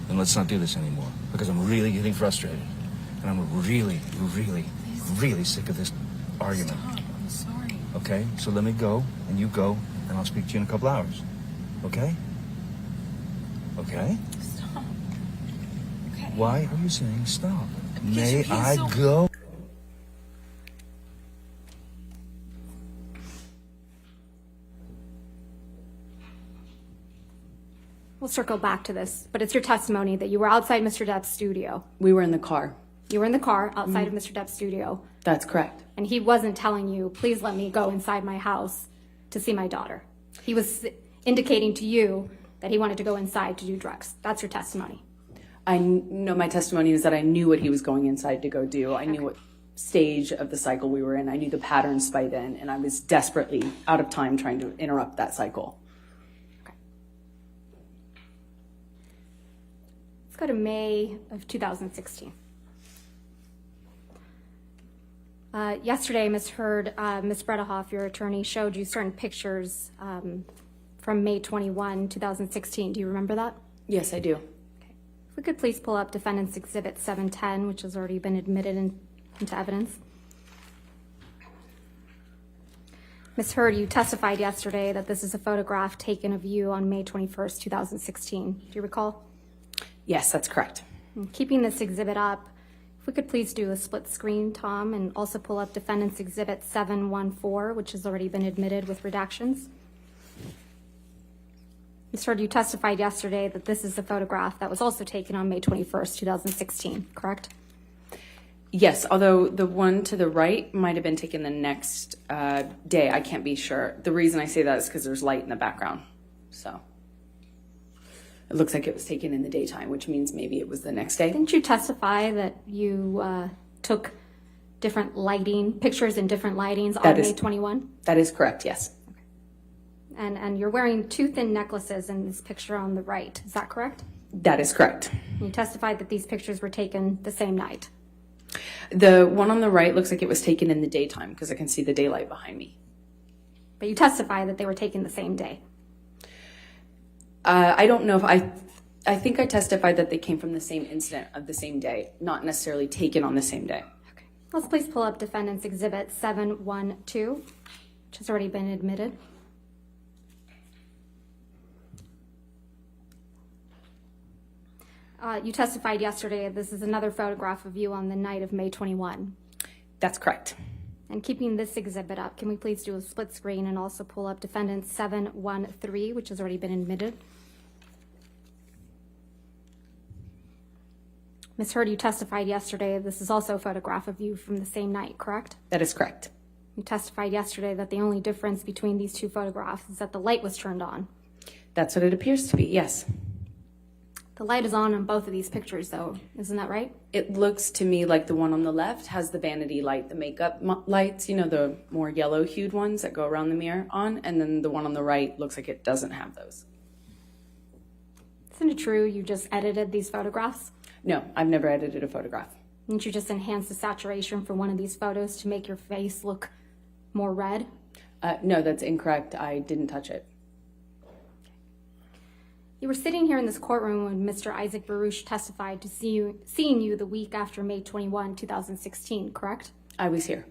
Then let's not do this anymore, because I'm really getting frustrated. And I'm really, really, really sick of this argument. Stop. I'm sorry. Okay? So let me go, and you go, and I'll speak to you in a couple hours. Okay? Okay? Stop. Okay. Why are you saying stop? Because May you're being I so- go? We'll circle back to this, but it's your testimony that you were outside Mr. Depp's studio. We were in the car. You were in the car outside of Mr. Depp's studio, That's correct. and he wasn't telling you, please let me go inside my house to see my daughter. He was indicating to you that he wanted to go inside to do drugs. That's your testimony. I know my testimony is that I knew what he was going inside to go do. I knew what stage of the cycle we were in. I knew the patterns by then, and I was desperately out of time trying to interrupt that cycle. Let's go to May of 2016. Yesterday, Ms. Hurd, Ms. Bredehoff, your attorney, showed you certain pictures from May 21, 2016. Do you remember that? Yes, I do. Okay. If we could please pull up Defendants Exhibit 710, which has already been admitted into evidence. Ms. Hurd, you testified yesterday that this is a photograph taken of you on May 21st, 2016. Do you recall? Yes, that's correct. And keeping this exhibit up, if we could please do a split screen, Tom, and also pull up Defendants Exhibit 714, which has already been admitted with redactions. Ms. Hurd, you testified yesterday that this is a photograph that was also taken on May 21st, 2016, correct? Yes, although the one to the right might have been taken the next day. I can't be sure. The reason I say that is because there's light in the background. So it looks like it was taken in the daytime, which means maybe it was the next day. Didn't you testify that you took different lighting, pictures in different lightings on May 21? That is correct, yes. And you're wearing two thin necklaces in this picture on the right. Is that correct? That is correct. You testified that these pictures were taken the same night. The one on the right looks like it was taken in the daytime because I can see the daylight behind me. But you testified that they were taken the same day. I don't know if I think I testified that they came from the same incident of the same day, not necessarily taken on the same day. Okay. Let's please pull up Defendants Exhibit 712, which has already been admitted. You testified yesterday this is another photograph of you on the night of May 21. That's correct. And keeping this exhibit up, can we please do a split screen and also pull up Defendant 713, which has already been admitted? Ms. Hurd, you testified yesterday this is also a photograph of you from the same night, correct? That is correct. You testified yesterday that the only difference between these two photographs is that the light was turned on. That's what it appears to be, yes. The light is on both of these pictures, though. Isn't that right? It looks to me like the one on the left has the vanity light, the makeup lights, you know, the more yellow hued ones that go around the mirror on, and then the one on the right looks like it doesn't have those. Isn't it true you just edited these photographs? No, I've never edited a photograph. Didn't you just enhance the saturation for one of these photos to make your face look more red? No, that's incorrect. I didn't touch it. You were sitting here in this courtroom when Mr. Isaac Baruch testified to seeing you the week after May 21, 2016, correct? I was here.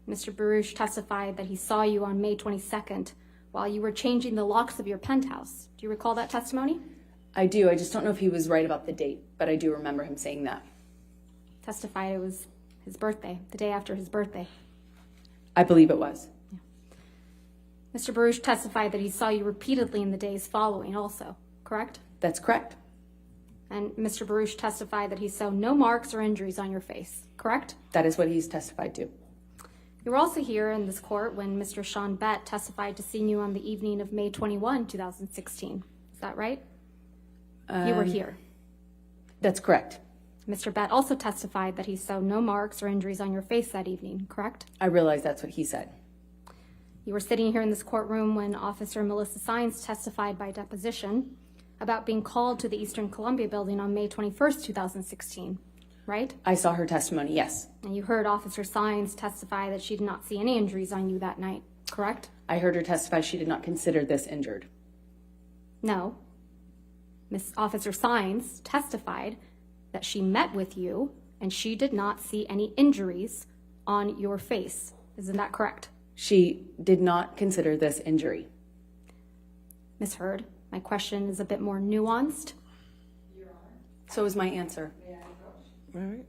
Mr. Baruch testified that he saw you on May 22nd while you were changing the locks of your penthouse. Do you recall that testimony? I do. I just don't know if he was right about the date, but I do remember him saying that. Testified it was his birthday, the day after his birthday. I believe it was. Yeah. Mr. Baruch testified that he saw you repeatedly in the days following also, correct? That's correct. And Mr. Baruch testified that he saw no marks or injuries on your face, correct? That is what he's testified to. You were also here in this court when Mr. Sean Bett testified to seeing you on the evening of May 21, 2016. Is that right? You were here. That's correct. Mr. Bett also testified that he saw no marks or injuries on your face that evening, correct? I realize that's what he said. You were sitting here in this courtroom when Officer Melissa Sines testified by deposition about being called to the Eastern Columbia building on May 21st, 2016, right? I saw her testimony, yes. And you heard Officer Sines testify that she did not see any injuries on you that night, correct? I heard her testify she did not consider this injured. No. Miss Officer Sines testified that she met with you and she did not see any injuries on your face. Isn't that correct? She did not consider this injury. Ms. Hurd, my question is a bit more nuanced. So is my answer. All right.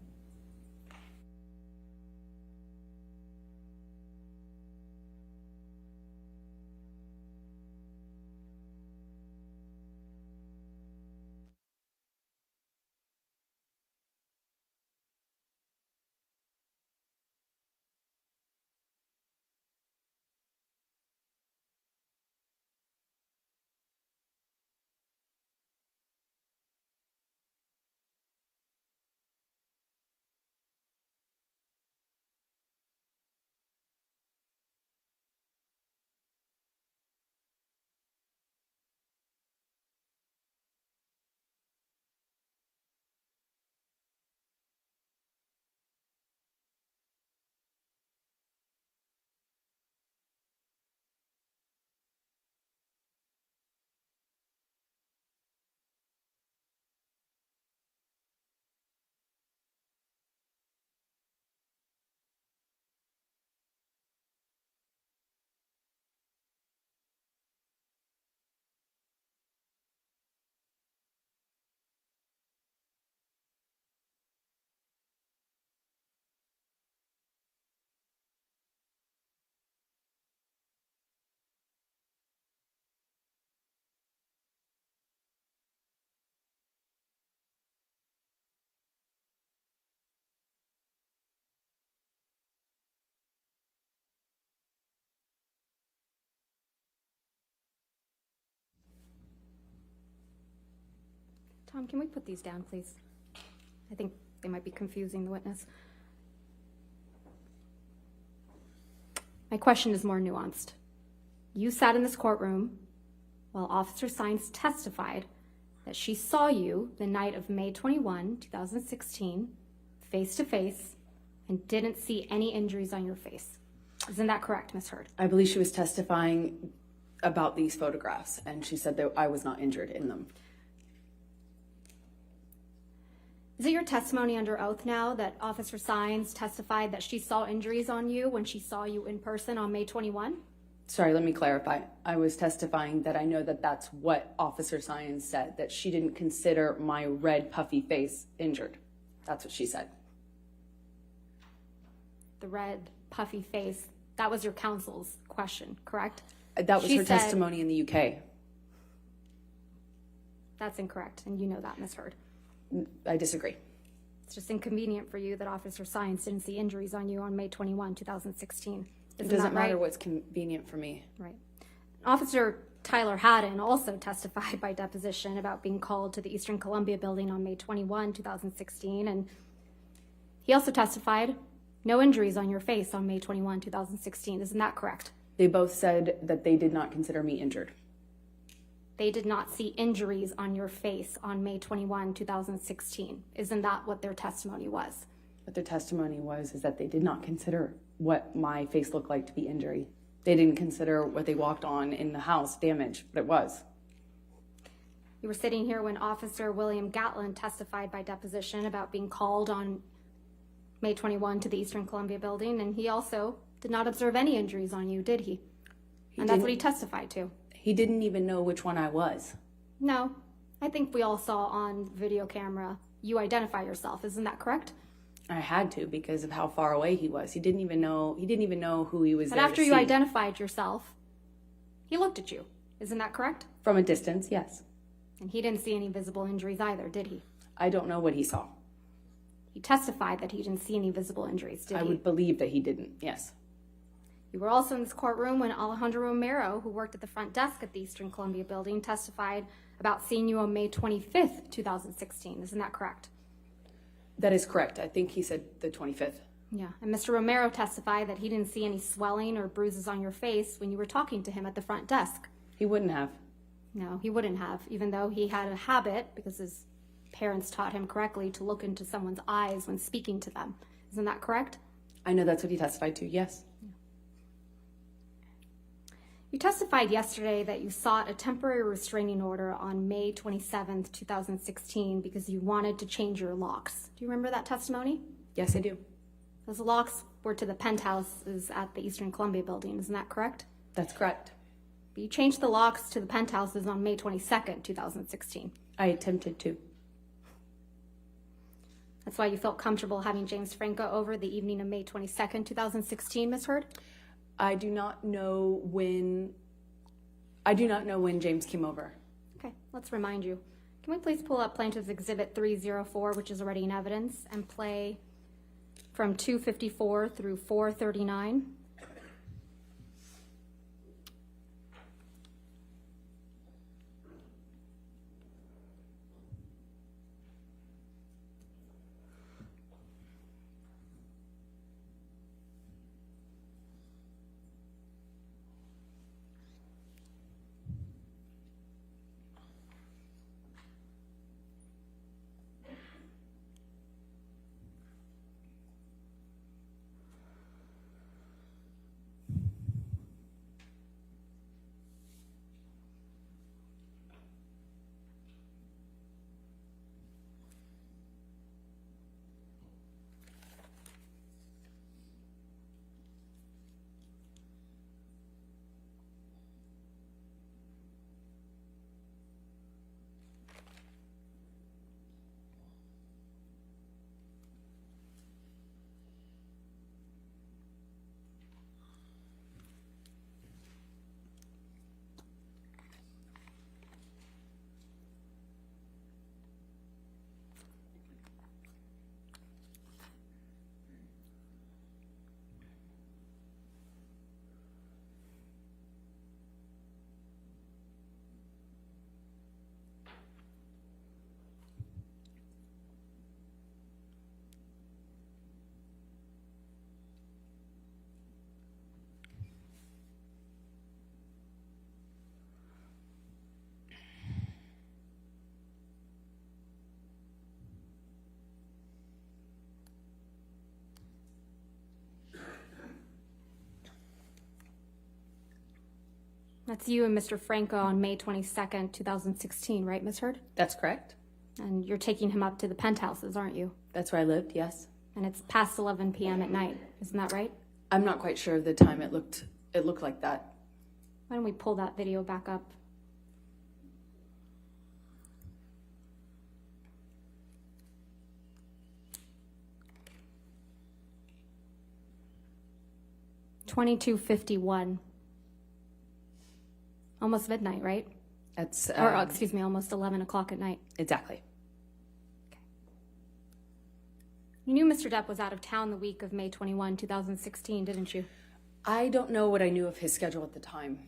Tom, can we put these down, please? I think they might be confusing the witness. My question is more nuanced. You sat in this courtroom while Officer Sines testified that she saw you the night of May 21, 2016, face to face, and didn't see any injuries on your face. Isn't that correct, Ms. Hurd? I believe she was testifying about these photographs, and she said that I was not injured in them. Is it your testimony under oath now that Officer Sines testified that she saw injuries on you when she saw you in person on May 21? Sorry, let me clarify. I was testifying that I know that that's what Officer Sines said, that she didn't consider my red, puffy face injured. That's what she said. The red, puffy face, that was your counsel's question, correct? That was She her said- testimony in the UK. That's incorrect, and you know that, Ms. Hurd. I disagree. It's just inconvenient for you that Officer Sines didn't see injuries on you on May 21, 2016. It Isn't doesn't that matter right? what's convenient for me. Right. Officer Tyler Haddon also testified by deposition about being called to the Eastern Columbia building on May 21, 2016, and he also testified no injuries on your face on May 21, 2016. Isn't that correct? They both said that they did not consider me injured. They did not see injuries on your face on May 21, 2016. Isn't that what their testimony was? What their testimony was is that they did not consider what my face looked like to be injury. They didn't consider what they walked on in the house damage, but it was. You were sitting here when Officer William Gatlin testified by deposition about being called on May 21 to the Eastern Columbia building, and he also did not observe any injuries on you, did he? And that's what he testified to. He didn't even know which one I was. No, I think we all saw on video camera you identify yourself. Isn't that correct? I had to because of how far away he was. He didn't even know who he was But there after to you see. identified yourself, he looked at you. Isn't that correct? From a distance, yes. And he didn't see any visible injuries either, did he? I don't know what he saw. He testified that he didn't see any visible injuries, did I he? would believe that he didn't, yes. You were also in this courtroom when Alejandro Romero, who worked at the front desk at the Eastern Columbia building, testified about seeing you on May 25th, 2016. Isn't that correct? That is correct. I think he said the 25th. Yeah. And Mr. Romero testified that he didn't see any swelling or bruises on your face when you were talking to him at the front desk. He wouldn't have. No, he wouldn't have, even though he had a habit, because his parents taught him correctly, to look into someone's eyes when speaking to them. Isn't that correct? I know that's what he testified to, yes. You testified yesterday that you sought a temporary restraining order on May 27th, 2016 because you wanted to change your locks. Do you remember that testimony? Yes, I do. Those locks were to the penthouses at the Eastern Columbia building. Isn't that correct? That's correct. But you changed the locks to the penthouses on May 22nd, 2016. I attempted to. That's why you felt comfortable having James Franco over the evening of May 22nd, 2016, Ms. Hurd? I do not know when James came over. Okay, let's remind you. Can we please pull up Plaintiff's Exhibit 304, which is already in evidence, and play from 254 through 439? That's you and Mr. Franco on May 22nd, 2016, right, Ms. Heard? That's correct. And you're taking him up to the penthouses, aren't you? That's where I lived, yes. And it's past 11 p.m. at night, isn't that right? I'm not quite sure of the time it looked like that. Why don't we pull that video back up? $22:51. Almost midnight, right? That's Or, excuse me, almost 11 o'clock at night. exactly. You knew Mr. Depp was out of town the week of May 21, 2016, didn't you? I don't know what I knew of his schedule at the time.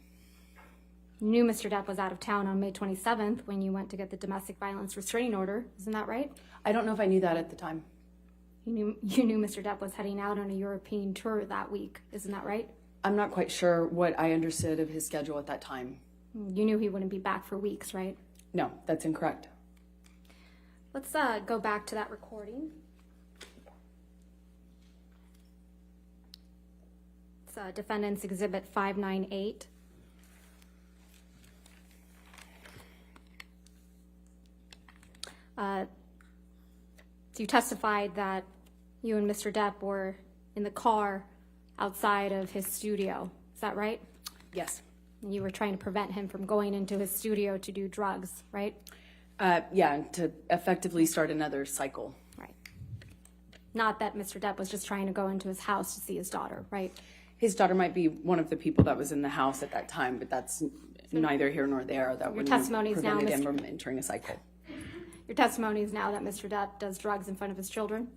You knew Mr. Depp was out of town on May 27th when you went to get the domestic violence restraining order, isn't that right? I don't know if I knew that at the time. You knew Mr. Depp was heading out on a European tour that week, isn't that right? I'm not quite sure what I understood of his schedule at that time. You knew he wouldn't be back for weeks, right? No, that's incorrect. Let's go back to that recording. It's Defendants Exhibit 598. So you testified that you and Mr. Depp were in the car outside of his studio. Is that right? Yes. And you were trying to prevent him from going into his studio to do drugs, right? Yeah, and to effectively start another cycle. Right. Not that Mr. Depp was just trying to go into his house to see his daughter, right? His daughter might be one of the people that was in the house at that time, but that's neither here nor there. That wouldn't have testimony is now, prevented him Mr. from entering a cycle. Your testimony is now that Mr. Depp does drugs in front of his children?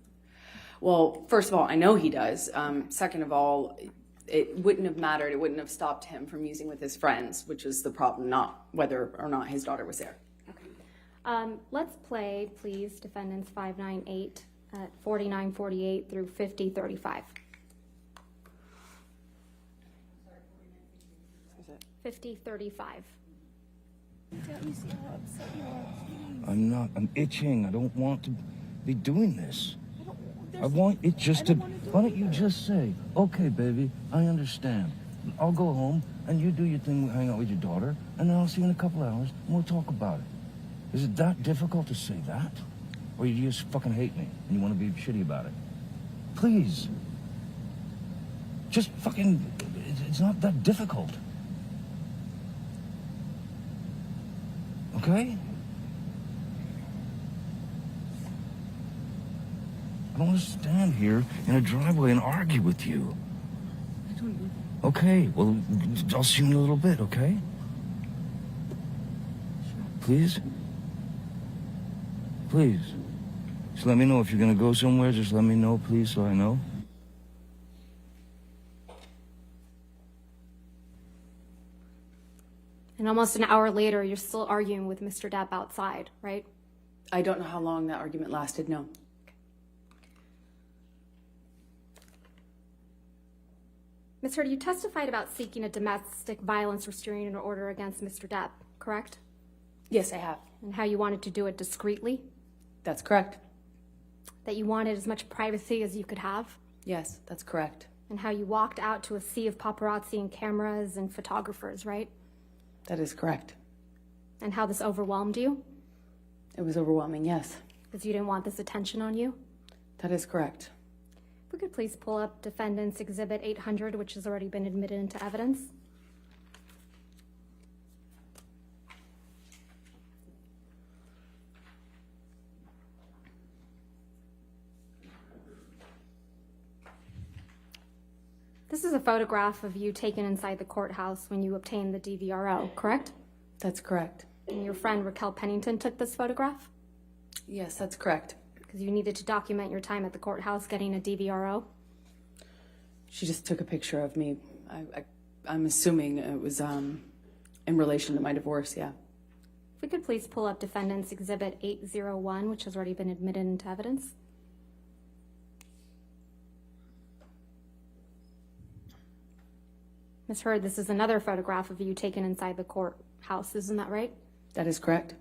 Well, first of all, I know he does. Second of all, it wouldn't have mattered. It wouldn't have stopped him from using with his friends, which is the problem, not whether or not his daughter was there. Okay. Let's play, please, Defendants 598 at 49:48 through 50:35. 50:35. Let me see how upset you are. I'm not. I'm itching. I don't want to be doing this. I There's- want it just I to. don't wanna do Why don't you just say, okay, baby, I understand. I'll go home and you do your thing, hang out with your daughter, and then I'll see you in a couple hours and we'll talk about it. Is it that difficult to say that? Or you just fucking hate me and you want to be shitty about it? Please. Just fucking. It's not that difficult. Okay? I don't want to stand here in a driveway and argue with you. Okay, well, I'll see you in a little bit, okay? Please? Please. Just let me know if you're going to go somewhere. Just let me know, please, so I know. And almost an hour later, you're still arguing with Mr. Depp outside, right? I don't know how long that argument lasted, no. Ms. Heard, you testified about seeking a domestic violence restraining order against Mr. Depp, correct? Yes, I have. And how you wanted to do it discreetly? That's correct. That you wanted as much privacy as you could have? Yes, that's correct. And how you walked out to a sea of paparazzi and cameras and photographers, right? That is correct. And how this overwhelmed you? It was overwhelming, yes. Because you didn't want this attention on you? That is correct. If we could please pull up Defendants Exhibit 800, which has already been admitted into evidence. This is a photograph of you taken inside the courthouse when you obtained the DVRO, correct? That's correct. And your friend Raquel Pennington took this photograph? Yes, that's correct. Because you needed to document your time at the courthouse getting a DVRO? She just took a picture of me. I'm assuming it was in relation to my divorce, yeah. If we could please pull up Defendants Exhibit 801, which has already been admitted into evidence. Ms. Heard, this is another photograph of you taken inside the courthouse, isn't that right? That is correct.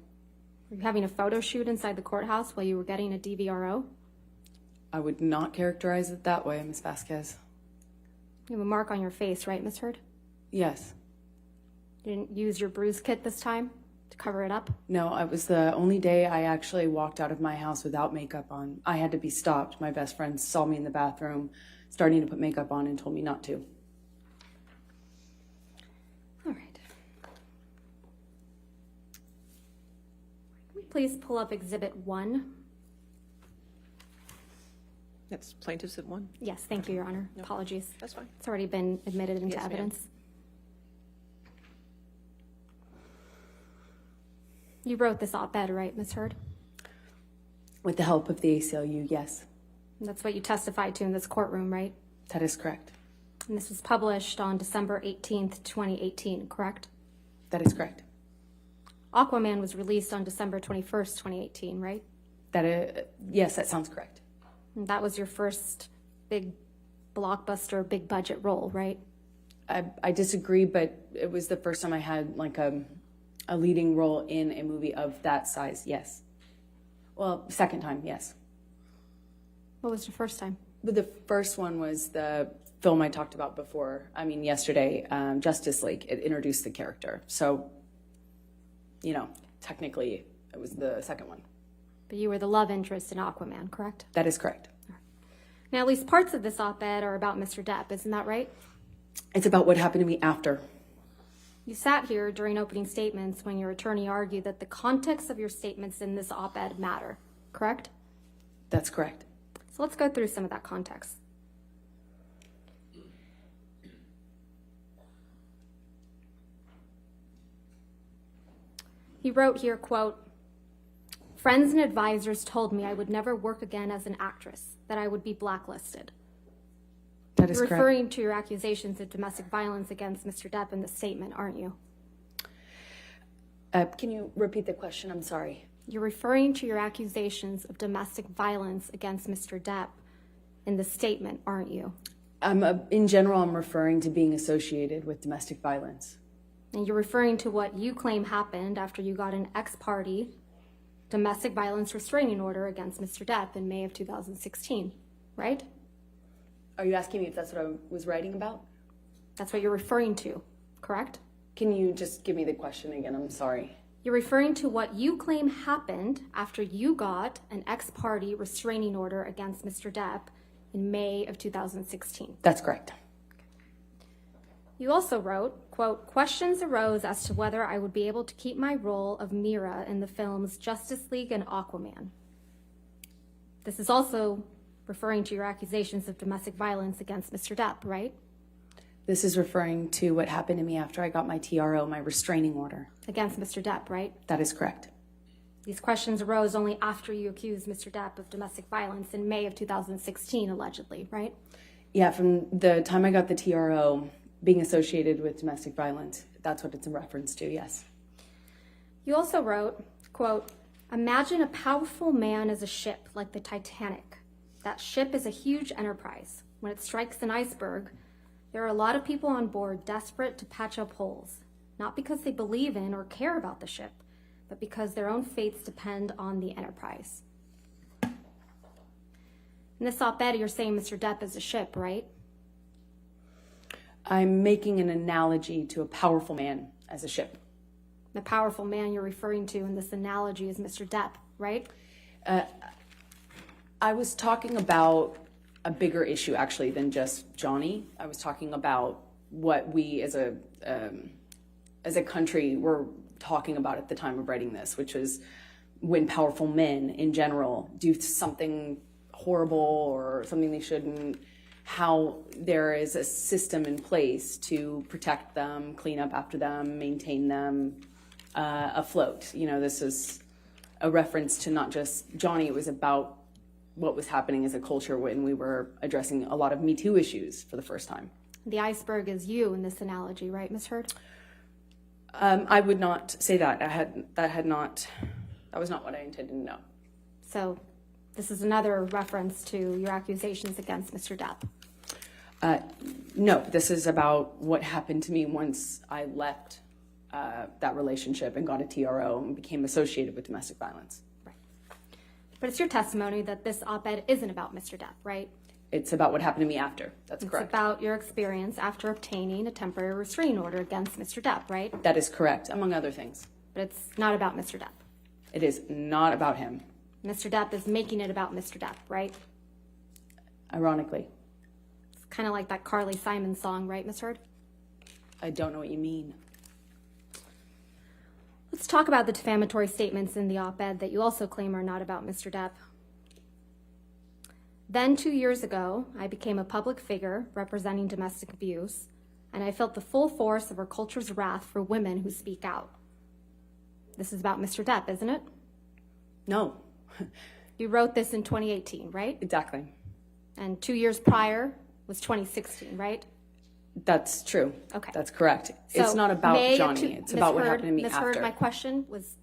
Were you having a photo shoot inside the courthouse while you were getting a DVRO? I would not characterize it that way, Ms. Vasquez. You have a mark on your face, right, Ms. Heard? Yes. You didn't use your bruise kit this time to cover it up? No, it was the only day I actually walked out of my house without makeup on. I had to be stopped. My best friend saw me in the bathroom starting to put makeup on and told me not to. All right. Can we please pull up Exhibit 1? That's plaintiffs at 1? Yes, thank you, Your Honor. Apologies. That's fine. It's already been admitted into Yes, ma'am. evidence. You wrote this op-ed, right, Ms. Hurd? With the help of the ACLU, yes, And that's what you testified to in this courtroom, right? that is correct. And this was published on December 18th, 2018, correct? That is correct. Aquaman was released on December 21st, 2018, right? Yes, that sounds correct. And that was your first big blockbuster, big budget role, right? I disagree, but it was the first time I had like a leading role in a movie of that size, yes. Well, second time, yes. What was the first time? But the first one was the film I talked about before, yesterday, Justice League. It introduced the character. So, technically it was the second one. But you were the love interest in Aquaman, correct? That is correct. Now, at least parts of this op-ed are about Mr. Depp, isn't that right? It's about what happened to me after. You sat here during opening statements when your attorney argued that the context of your statements in this op-ed matter, correct? That's correct. So let's go through some of that context. He wrote here, quote, "Friends and advisors told me I would never work again as an actress, that I would be blacklisted." That is You're correct. referring to your accusations of domestic violence against Mr. Depp in the statement, aren't you? Can you repeat the question? I'm sorry. You're referring to your accusations of domestic violence against Mr. Depp in the statement, aren't you? In general, I'm referring to being associated with domestic violence. And you're referring to what you claim happened after you got an ex-parte domestic violence restraining order against Mr. Depp in May of 2016, right? Are you asking me if that's what I was writing about? That's what you're referring to, correct? Can you just give me the question again? I'm sorry. You're referring to what you claim happened after you got an ex-parte restraining order against Mr. Depp in May of 2016. That's correct. You also wrote, quote, "Questions arose as to whether I would be able to keep my role of Mira in the films Justice League and Aquaman." This is also referring to your accusations of domestic violence against Mr. Depp, right? This is referring to what happened to me after I got my TRO, my restraining order. Against Mr. Depp, right? That is correct. These questions arose only after you accused Mr. Depp of domestic violence in May of 2016, allegedly, right? Yeah, from the time I got the TRO, being associated with domestic violence, that's what it's in reference to, yes. You also wrote, quote, "Imagine a powerful man as a ship like the Titanic. That ship is a huge enterprise. When it strikes an iceberg, there are a lot of people on board desperate to patch up holes, not because they believe in or care about the ship, but because their own fates depend on the enterprise." In this op-ed, you're saying Mr. Depp is a ship, right? I'm making an analogy to a powerful man as a ship. The powerful man you're referring to in this analogy is Mr. Depp, right? I was talking about a bigger issue, actually, than just Johnny. I was talking about what we as a country were talking about at the time of writing this, which was when powerful men in general do something horrible or something they shouldn't, how there is a system in place to protect them, clean up after them, maintain them afloat. This is a reference to not just Johnny, it was about what was happening as a culture when we were addressing a lot of Me Too issues for the first time. The iceberg is you in this analogy, right, Ms. Hurd? I would not say that. That was not what I intended to know. So this is another reference to your accusations against Mr. Depp. No, this is about what happened to me once I left that relationship and got a TRO and became associated with domestic violence. Right. But it's your testimony that this op-ed isn't about Mr. Depp, right? It's about what happened to me after. That's correct. It's about your experience after obtaining a temporary restraining order against Mr. Depp, right? That is correct, among other things. But it's not about Mr. Depp. It is not about him, Mr. Depp is making it about Mr. Depp, right? ironically. It's kind of like that Carly Simon song, right, Miss Heard? I don't know what you mean. Let's talk about the defamatory statements in the op-ed that you also claim are not about Mr. Depp. Then 2 years ago, I became a public figure representing domestic abuse, and I felt the full force of our culture's wrath for women who speak out. This is about Mr. Depp, isn't it? No, You wrote this in 2018, right? exactly. And 2 years prior was 2016, right? That's true. Okay. That's correct. It's So not about May of Johnny. It's Ms. about what Heard- happened to me Ms. after. Heard, my question was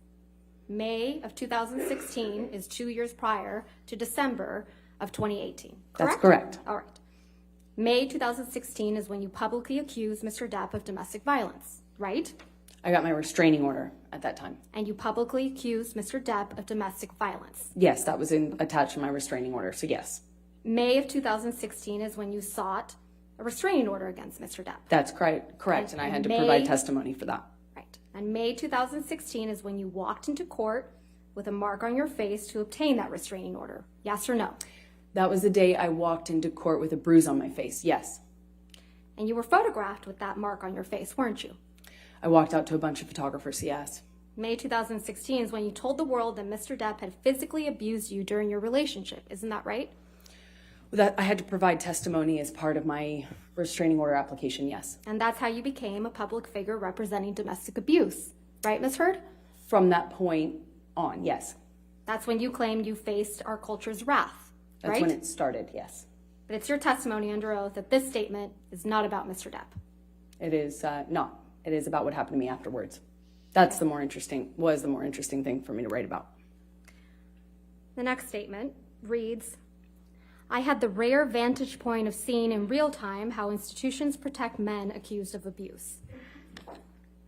May of 2016 is 2 years prior to December of 2018, correct? That's correct. All right. May 2016 is when you publicly accused Mr. Depp of domestic violence, right? I got my restraining order at that time. And you publicly accused Mr. Depp of domestic violence. Yes, that was attached to my restraining order, so yes. May of 2016 is when you sought a restraining order against Mr. Depp. That's correct, and I had to May- provide testimony for that. Right. And May 2016 is when you walked into court with a mark on your face to obtain that restraining order. Yes or no? That was the day I walked into court with a bruise on my face, yes. And you were photographed with that mark on your face, weren't you? I walked out to a bunch of photographers, yes. May 2016 is when you told the world that Mr. Depp had physically abused you during your relationship. Isn't that right? That I had to provide testimony as part of my restraining order application, yes. And that's how you became a public figure representing domestic abuse. Right, Ms. Heard? From that point on, yes. That's when you claimed you faced our culture's wrath, That's right? when it started, yes. But it's your testimony under oath that this statement is not about Mr. Depp. It is not. It is about what happened to me afterwards. That's the more interesting thing for me to write about. The next statement reads, I had the rare vantage point of seeing in real time how institutions protect men accused of abuse.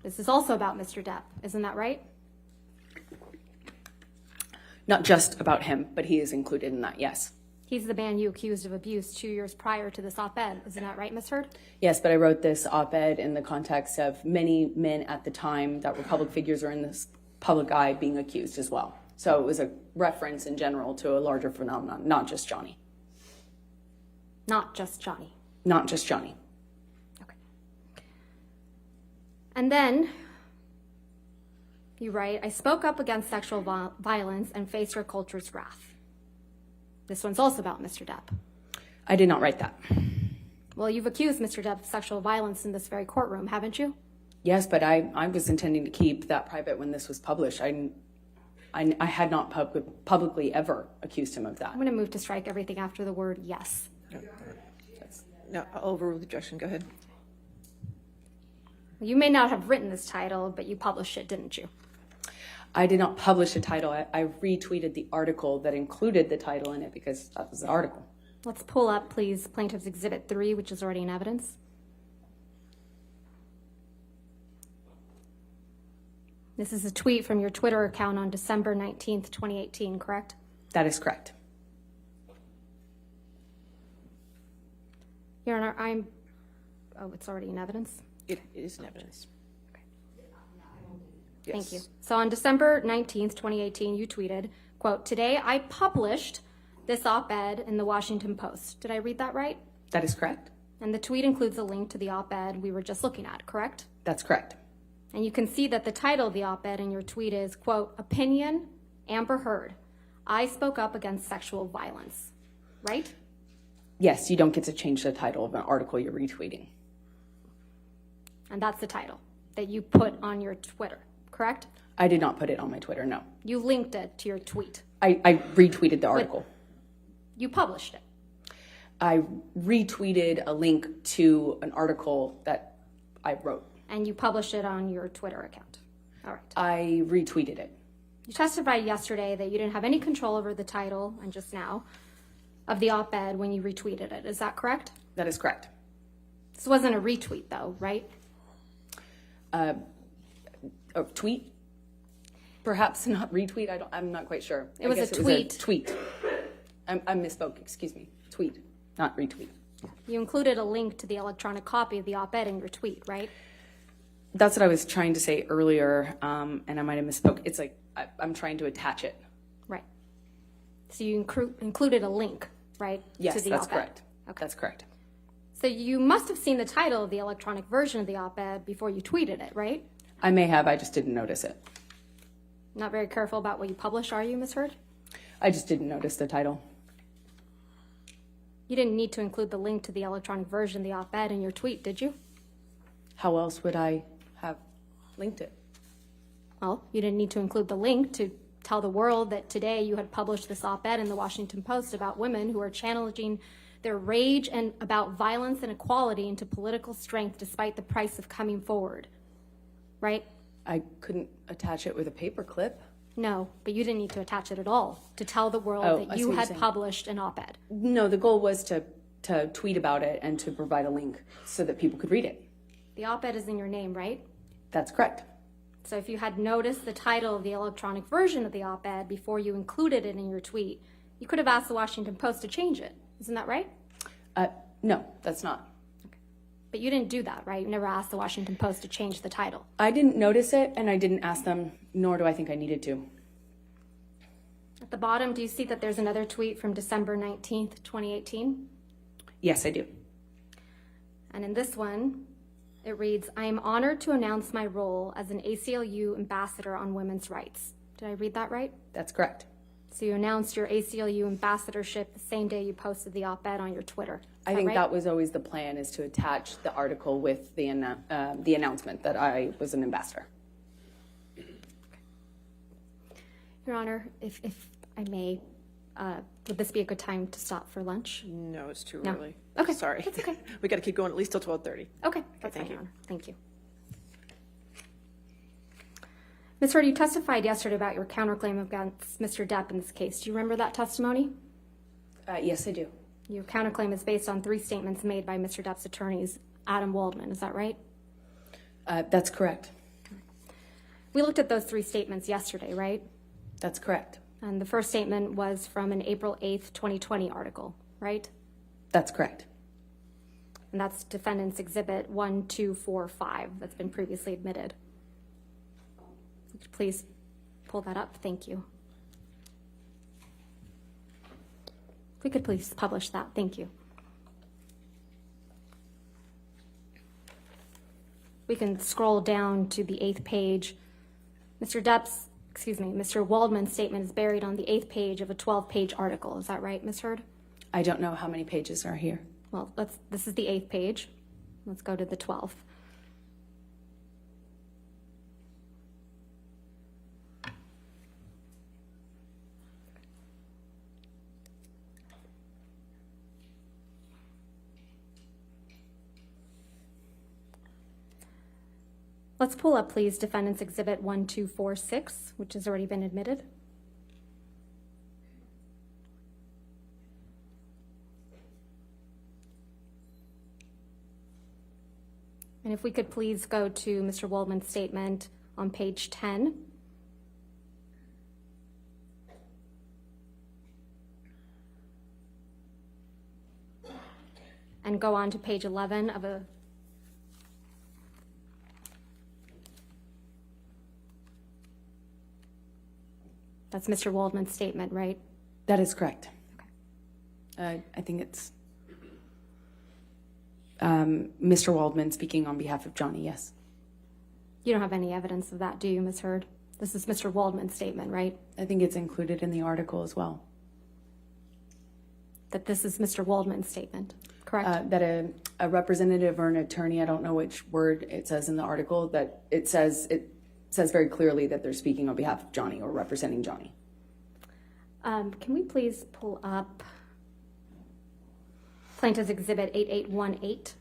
This is also about Mr. Depp, isn't that right? Not just about him, but he is included in that, yes. He's the man you accused of abuse 2 years prior to this op-ed, isn't that right, Ms. Heard? Yes, but I wrote this op-ed in the context of many men at the time that were public figures or in this public eye being accused as well. So it was a reference in general to a larger phenomenon, not just Johnny. Not just Johnny. Not just Johnny. Okay. And then you write, I spoke up against sexual violence and faced our culture's wrath. This one's also about Mr. Depp. I did not write that. Well, you've accused Mr. Depp of sexual violence in this very courtroom, haven't you? Yes, but I was intending to keep that private when this was published. I had not publicly ever accused him of that. I'm going to move to strike everything after the word yes. No, I'll overrule the objection. Go ahead. You may not have written this title, but you published it, didn't you? I did not publish a title. I retweeted the article that included the title in it because that was the article. Let's pull up, please, Plaintiff's Exhibit 3, which is already in evidence. This is a tweet from your Twitter account on December 19th, 2018, correct? That is correct. Your Honor, oh, it's already in evidence? It is in evidence. Thank you. So on December 19th, 2018, you tweeted, quote, today I published this op-ed in the Washington Post. Did I read that right? That is correct. And the tweet includes a link to the op-ed we were just looking at, correct? That's correct. And you can see that the title of the op-ed in your tweet is, quote, opinion, Amber Heard. I spoke up against sexual violence, right? Yes, you don't get to change the title of an article you're retweeting. And that's the title that you put on your Twitter, correct? I did not put it on my Twitter, no. You linked it to your tweet. I retweeted the article. You published it. I retweeted a link to an article that I wrote. And you published it on your Twitter account. All right. I retweeted it. You testified yesterday that you didn't have any control over the title, and just now, of the op-ed when you retweeted it. Is that correct? That is correct. This wasn't a retweet, though, right? A tweet? Perhaps not retweet. I'm not quite sure. It was I guess a tweet. Tweet. I misspoke. Excuse me. Tweet, not retweet. You included a link to the electronic copy of the op-ed in your tweet, right? That's what I was trying to say earlier, and I might have misspoke. It's like I'm trying to attach it. Right. So you included a link, right? Yes, to the that's op-ed. correct. Okay. That's correct. So you must have seen the title of the electronic version of the op-ed before you tweeted it, right? I may have. I just didn't notice it. Not very careful about what you publish, are you, Ms. Hurd? I just didn't notice the title. You didn't need to include the link to the electronic version of the op-ed in your tweet, did you? How else would I have linked it? Well, you didn't need to include the link to tell the world that today you had published this op-ed in the Washington Post about women who are channeling their rage and about violence and equality into political strength despite the price of coming forward, right? I couldn't attach it with a paper clip. No, but you didn't need to attach it at all to tell the world Oh, I that see what you you're had saying. published an op-ed. No, the goal was to tweet about it and to provide a link so that people could read it. The op-ed is in your name, right? That's correct. So if you had noticed the title of the electronic version of the op-ed before you included it in your tweet, you could have asked the Washington Post to change it. Isn't that right? No, that's not. But you didn't do that, right? You never asked the Washington Post to change the title. I didn't notice it, and I didn't ask them, nor do I think I needed to. At the bottom, do you see that there's another tweet from December 19th, 2018? Yes, I do. And in this one, it reads, I am honored to announce my role as an ACLU ambassador on women's rights. Did I read that right? That's correct. So you announced your ACLU ambassadorship the same day you posted the op-ed on your Twitter. I think right? that was always the plan, is to attach the article with the announcement that I was an ambassador. Your Honor, if I may, would this be a good time to stop for lunch? No, it's too No. early. Okay, Sorry. that's okay. We got to keep going at least till 12:30. Okay, that's thank fine, Your you. Honor. Thank you. Ms. Hurd, you testified yesterday about your counterclaim against Mr. Depp in this case. Do you remember that testimony? Yes, I do. Your counterclaim is based on 3 statements made by Mr. Depp's attorneys, Adam Waldman. Is that right? That's correct. We looked at those 3 statements yesterday, right? That's correct. And the first statement was from an April 8th, 2020 article, right? That's correct. And that's Defendants Exhibit 1245 that's been previously admitted. Would you please pull that up? Thank you. If we could please publish that. Thank you. We can scroll down to the 8th page. Mr. Waldman's statement is buried on the 8th page of a 12-page article. Is that right, Ms. Hurd? I don't know how many pages are here. Well, this is the 8th page. Let's go to the 12th. Let's pull up, please, Defendants Exhibit 1246, which has already been admitted. And if we could please go to Mr. Waldman's statement on page 10. And go on to page 11 of a That's Mr. Waldman's statement, right? That is correct. I think it's Mr. Waldman speaking on behalf of Johnny, yes. You don't have any evidence of that, do you, Ms. Hurd? This is Mr. Waldman's statement, right? I think it's included in the article as well. That this is Mr. Waldman's statement, correct? That a representative or an attorney, I don't know which word it says in the article, that it says very clearly that they're speaking on behalf of Johnny or representing Johnny. Can we please pull up Plaintiff's Exhibit 8818,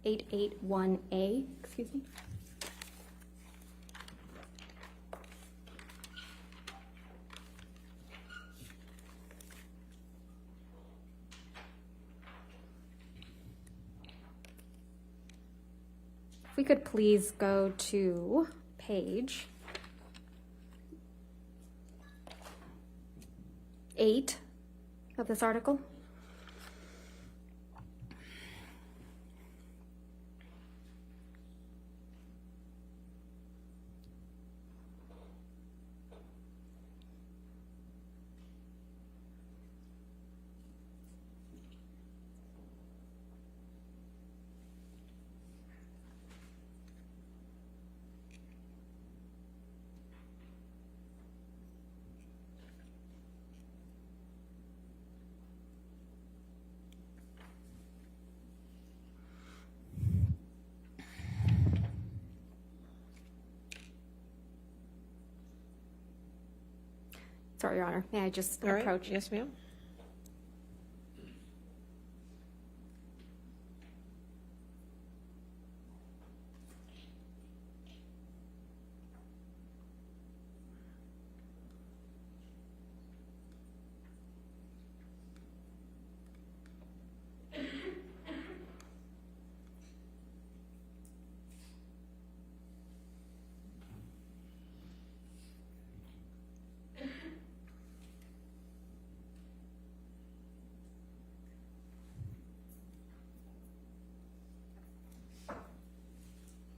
881A, excuse me. If we could please go to page 8 of this article? Sorry, Your Honor. May I just All right. approach? Yes, ma'am.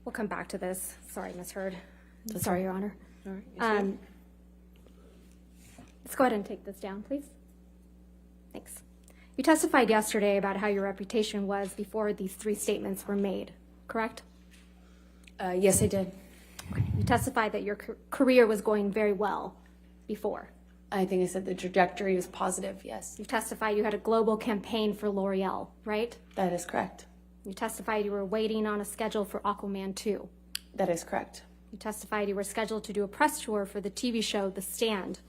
We'll come back to this. Sorry, Ms. Hurd. Sorry, Your Honor. All right. Yes, ma'am. Let's go ahead and take this down, please. Thanks. You testified yesterday about how your reputation was before these 3 statements were made, correct? Yes, I did. You testified that your career was going very well before. I think I said the trajectory was positive, yes. You testified you had a global campaign for L'Oreal, right? That is correct. You testified you were waiting on a schedule for Aquaman 2. That is correct. You testified you were scheduled to do a press tour for the TV show The Stand.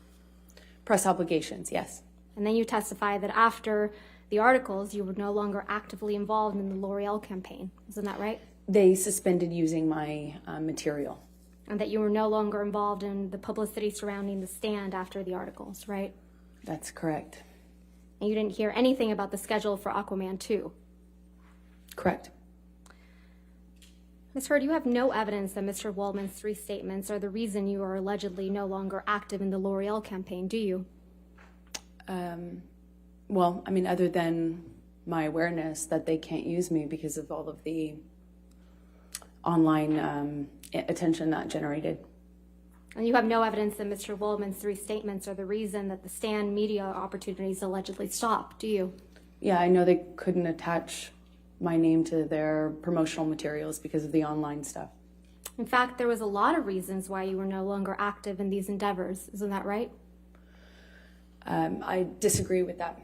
Press obligations, yes. And then you testified that after the articles, you were no longer actively involved in the L'Oreal campaign. Isn't that right? They suspended using my material. And that you were no longer involved in the publicity surrounding The Stand after the articles, right? That's correct. And you didn't hear anything about the schedule for Aquaman 2. Correct. Ms. Hurd, you have no evidence that Mr. Waldman's 3 statements are the reason you are allegedly no longer active in the L'Oreal campaign, do you? Well, I mean, other than my awareness that they can't use me because of all of the online attention that generated. And you have no evidence that Mr. Waldman's 3 statements are the reason that the Stand media opportunities allegedly stopped, do you? Yeah, I know they couldn't attach my name to their promotional materials because of the online stuff. In fact, there was a lot of reasons why you were no longer active in these endeavors. Isn't that right? I disagree with that.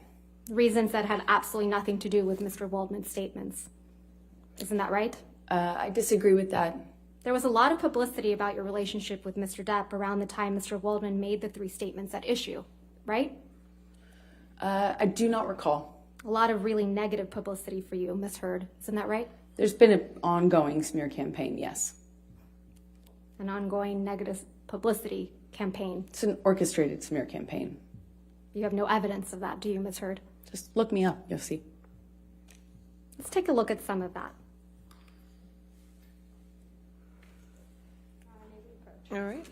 Reasons that had absolutely nothing to do with Mr. Waldman's statements. Isn't that right? I disagree with that. There was a lot of publicity about your relationship with Mr. Depp around the time Mr. Waldman made the 3 statements at issue, right? I do not recall. A lot of really negative publicity for you, Ms. Hurd. Isn't that right? There's been an ongoing smear campaign, yes. An ongoing negative publicity campaign. It's an orchestrated smear campaign. You have no evidence of that, do you, Ms. Hurd? Just look me up, you'll see. Let's take a look at some of that. All right.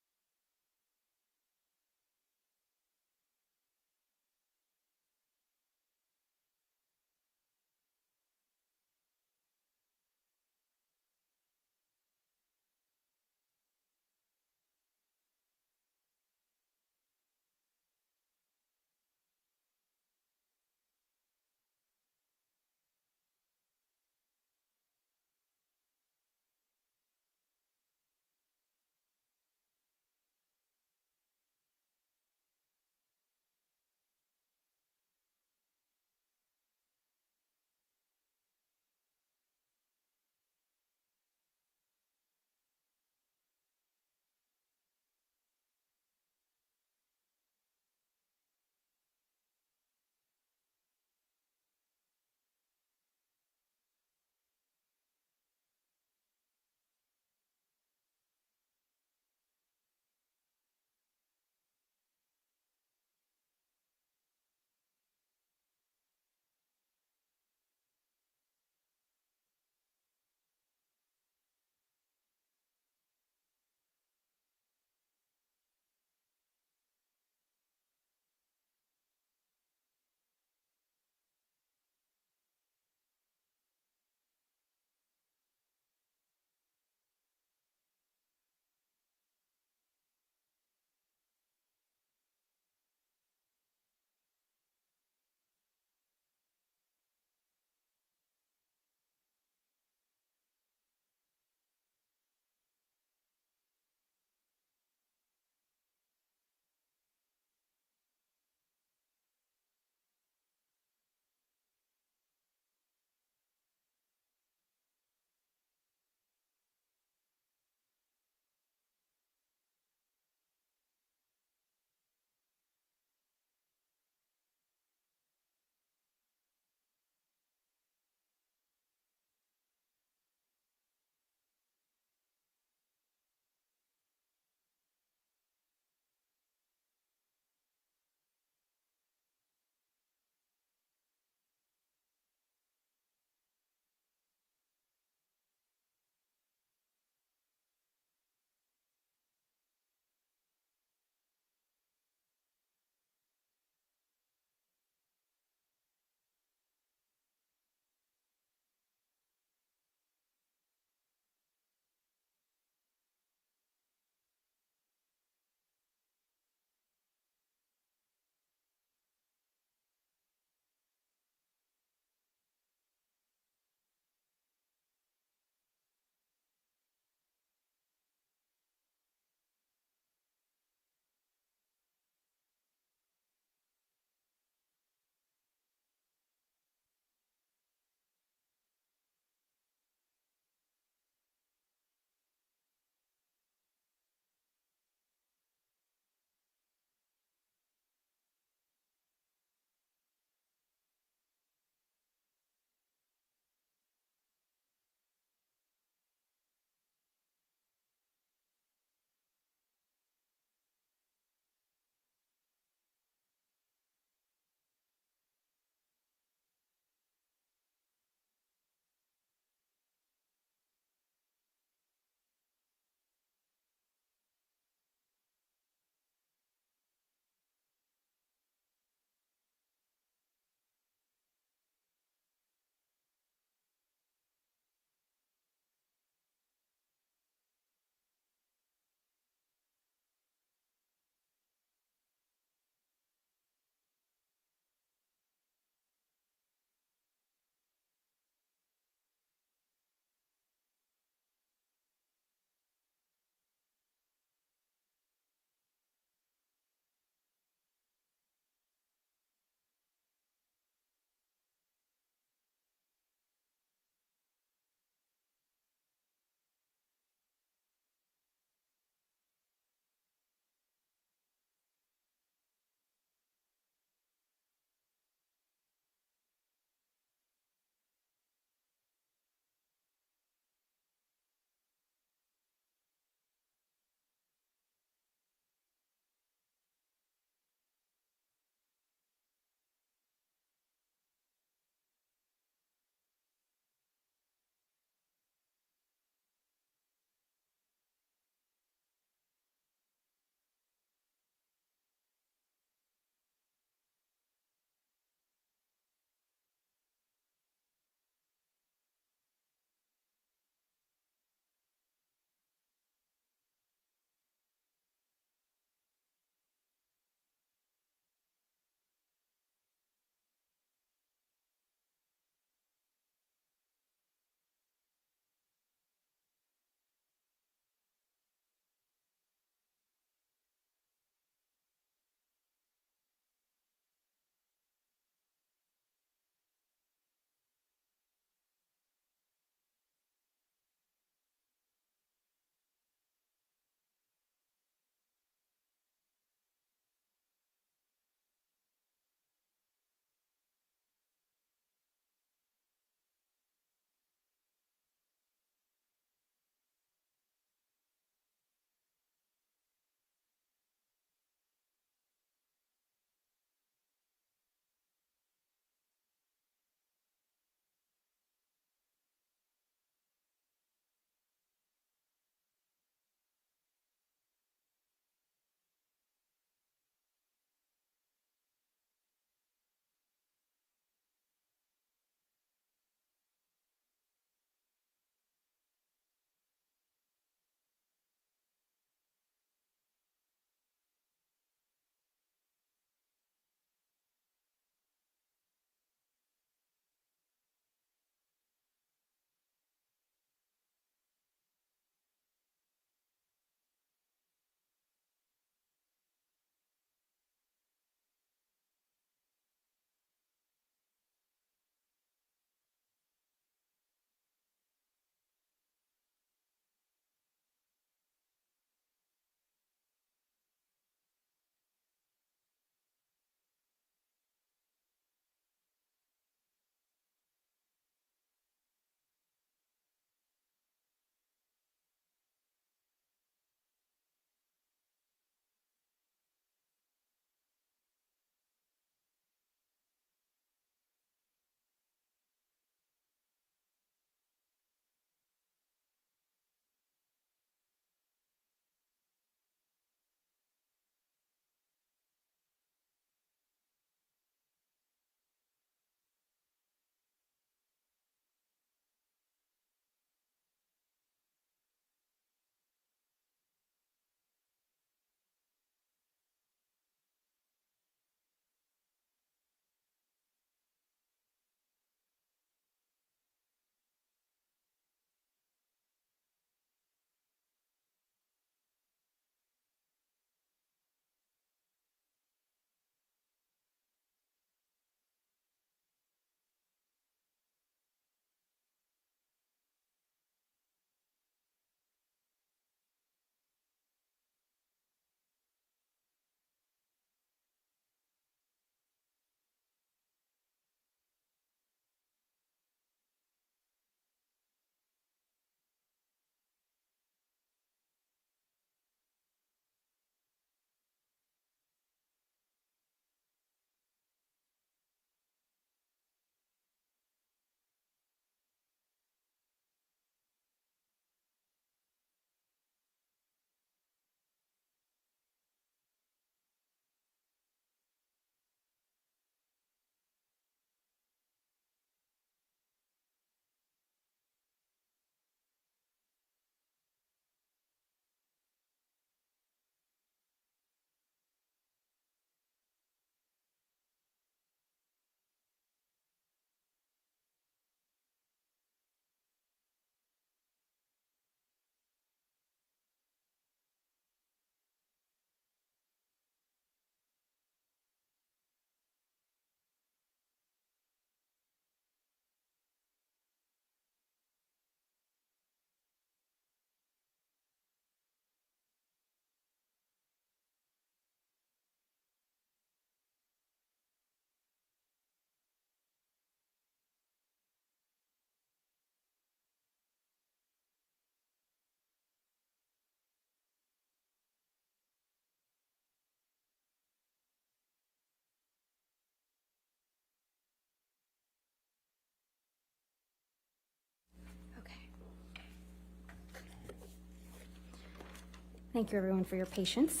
Thank you, everyone, for your patience.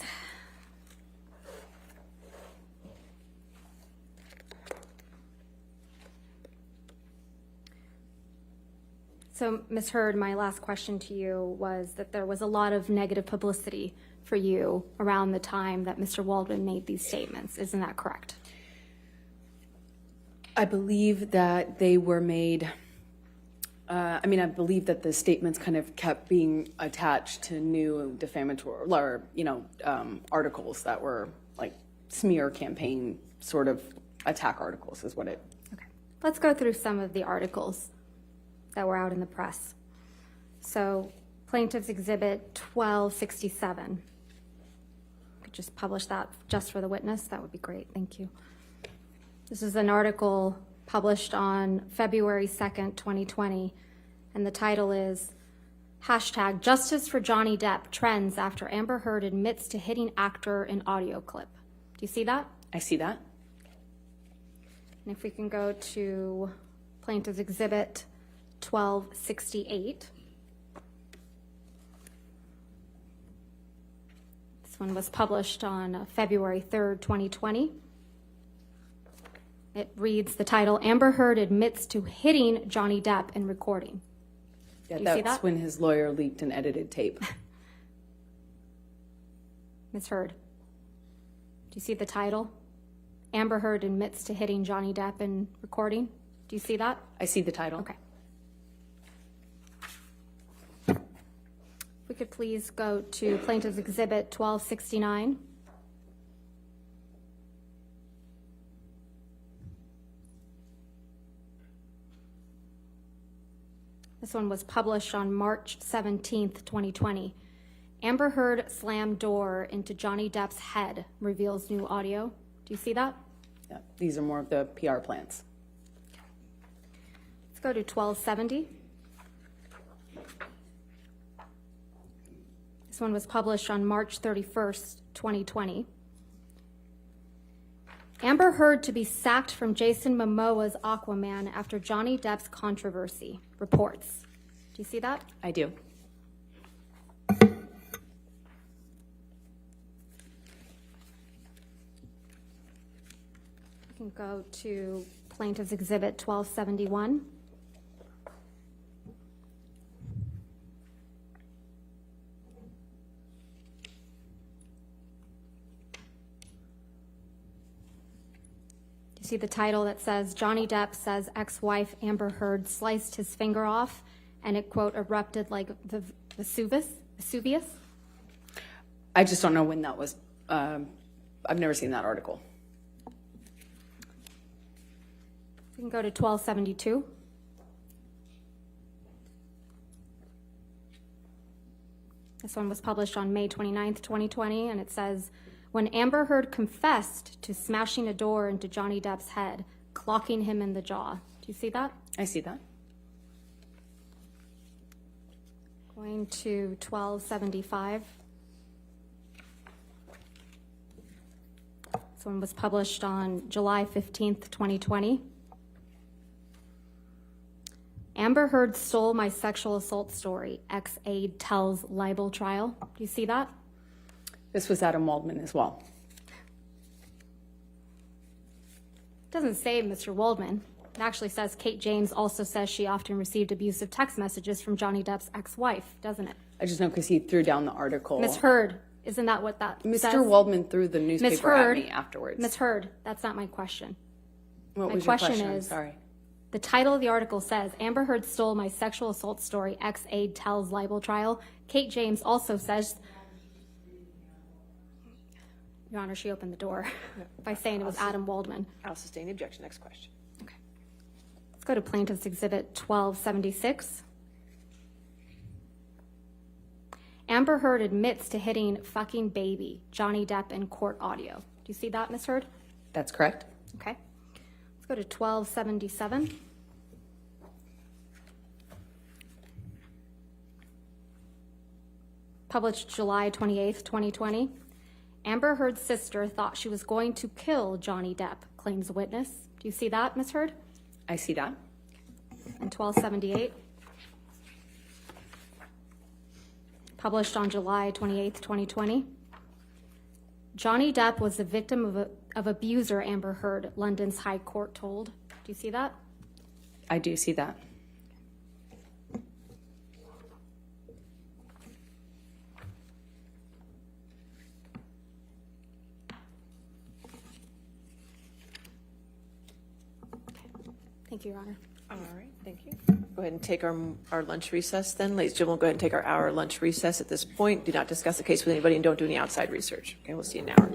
So, Ms. Hurd, my last question to you was that there was a lot of negative publicity for you around the time that Mr. Waldman made these statements. Isn't that correct? I believe that they were made, I believe that the statements kind of kept being attached to new defamatory, or, articles that were like smear campaign sort of attack articles is what it. Okay. Let's go through some of the articles that were out in the press. So, Plaintiff's Exhibit 1267. Could just publish that just for the witness. That would be great. Thank you. This is an article published on February 2nd, 2020, and the title is hashtag Justice for Johnny Depp trends after Amber Heard admits to hitting actor in audio clip. Do you see that? I see that. And if we can go to Plaintiff's Exhibit 1268. This one was published on February 3rd, 2020. It reads the title, Amber Heard admits to hitting Johnny Depp in recording. Yeah, Do you see that's that? when his lawyer leaked an edited tape. Ms. Heard, do you see the title? Amber Heard admits to hitting Johnny Depp in recording. Do you see that? I see the title. Okay. If we could please go to Plaintiff's Exhibit 1269. This one was published on March 17th, 2020. Amber Heard slammed door into Johnny Depp's head, reveals new audio. Do you see that? Yeah, these are more of the PR plans. Let's go to 1270. This one was published on March 31st, 2020. Amber Heard to be sacked from Jason Momoa's Aquaman after Johnny Depp's controversy, reports. Do you see that? I do. We can go to Plaintiff's Exhibit 1271. See the title that says, Johnny Depp says ex-wife Amber Heard sliced his finger off and it, quote, erupted like Vesuvius? I just don't know when that was. I've never seen that article. We can go to 1272. This one was published on May 29th, 2020, and it says, when Amber Heard confessed to smashing a door into Johnny Depp's head, clocking him in the jaw. Do you see that? I see that. Going to 1275. This one was published on July 15th, 2020. Amber Heard stole my sexual assault story. Ex-aide tells libel trial. Do you see that? This was Adam Waldman as well. It doesn't say Mr. Waldman. It actually says Kate James also says she often received abusive text messages from Johnny Depp's ex-wife, doesn't it? I just know because he threw down the article. Ms. Heard, isn't that what that says? Mr. Waldman threw the newspaper at Heard, me afterwards. Ms. Heard, that's not my question. What my was your question I'm is, sorry. The title of the article says, Amber Heard stole my sexual assault story, ex-aide tells libel trial. Kate James also says, Your Honor, she opened the door by saying it was Adam Waldman. I'll sustain the objection. Next question. Okay. Let's go to Plaintiff's Exhibit 1276. Amber Heard admits to hitting fucking baby Johnny Depp in court audio. Do you see that, Ms. Heard? That's correct. Okay. Let's go to 1277. Published July 28th, 2020. Amber Heard's sister thought she was going to kill Johnny Depp, claims a witness. Do you see that, Ms. Heard? I see that. And 1278. published on July 28th, 2020. Johnny Depp was the victim of abuser Amber Heard, London's High Court told. Do you see that? I do see that. Thank you, Your Honor. All right, thank you. Go ahead and take our lunch recess then. Ladies and gentlemen, we'll go ahead and take our hour lunch recess at this point. Do not discuss the case with anybody and don't do any outside research. Okay, we'll see you in an hour.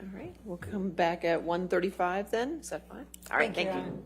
All right, we'll come back at 1:35 then. Is that fine? All right, thank you.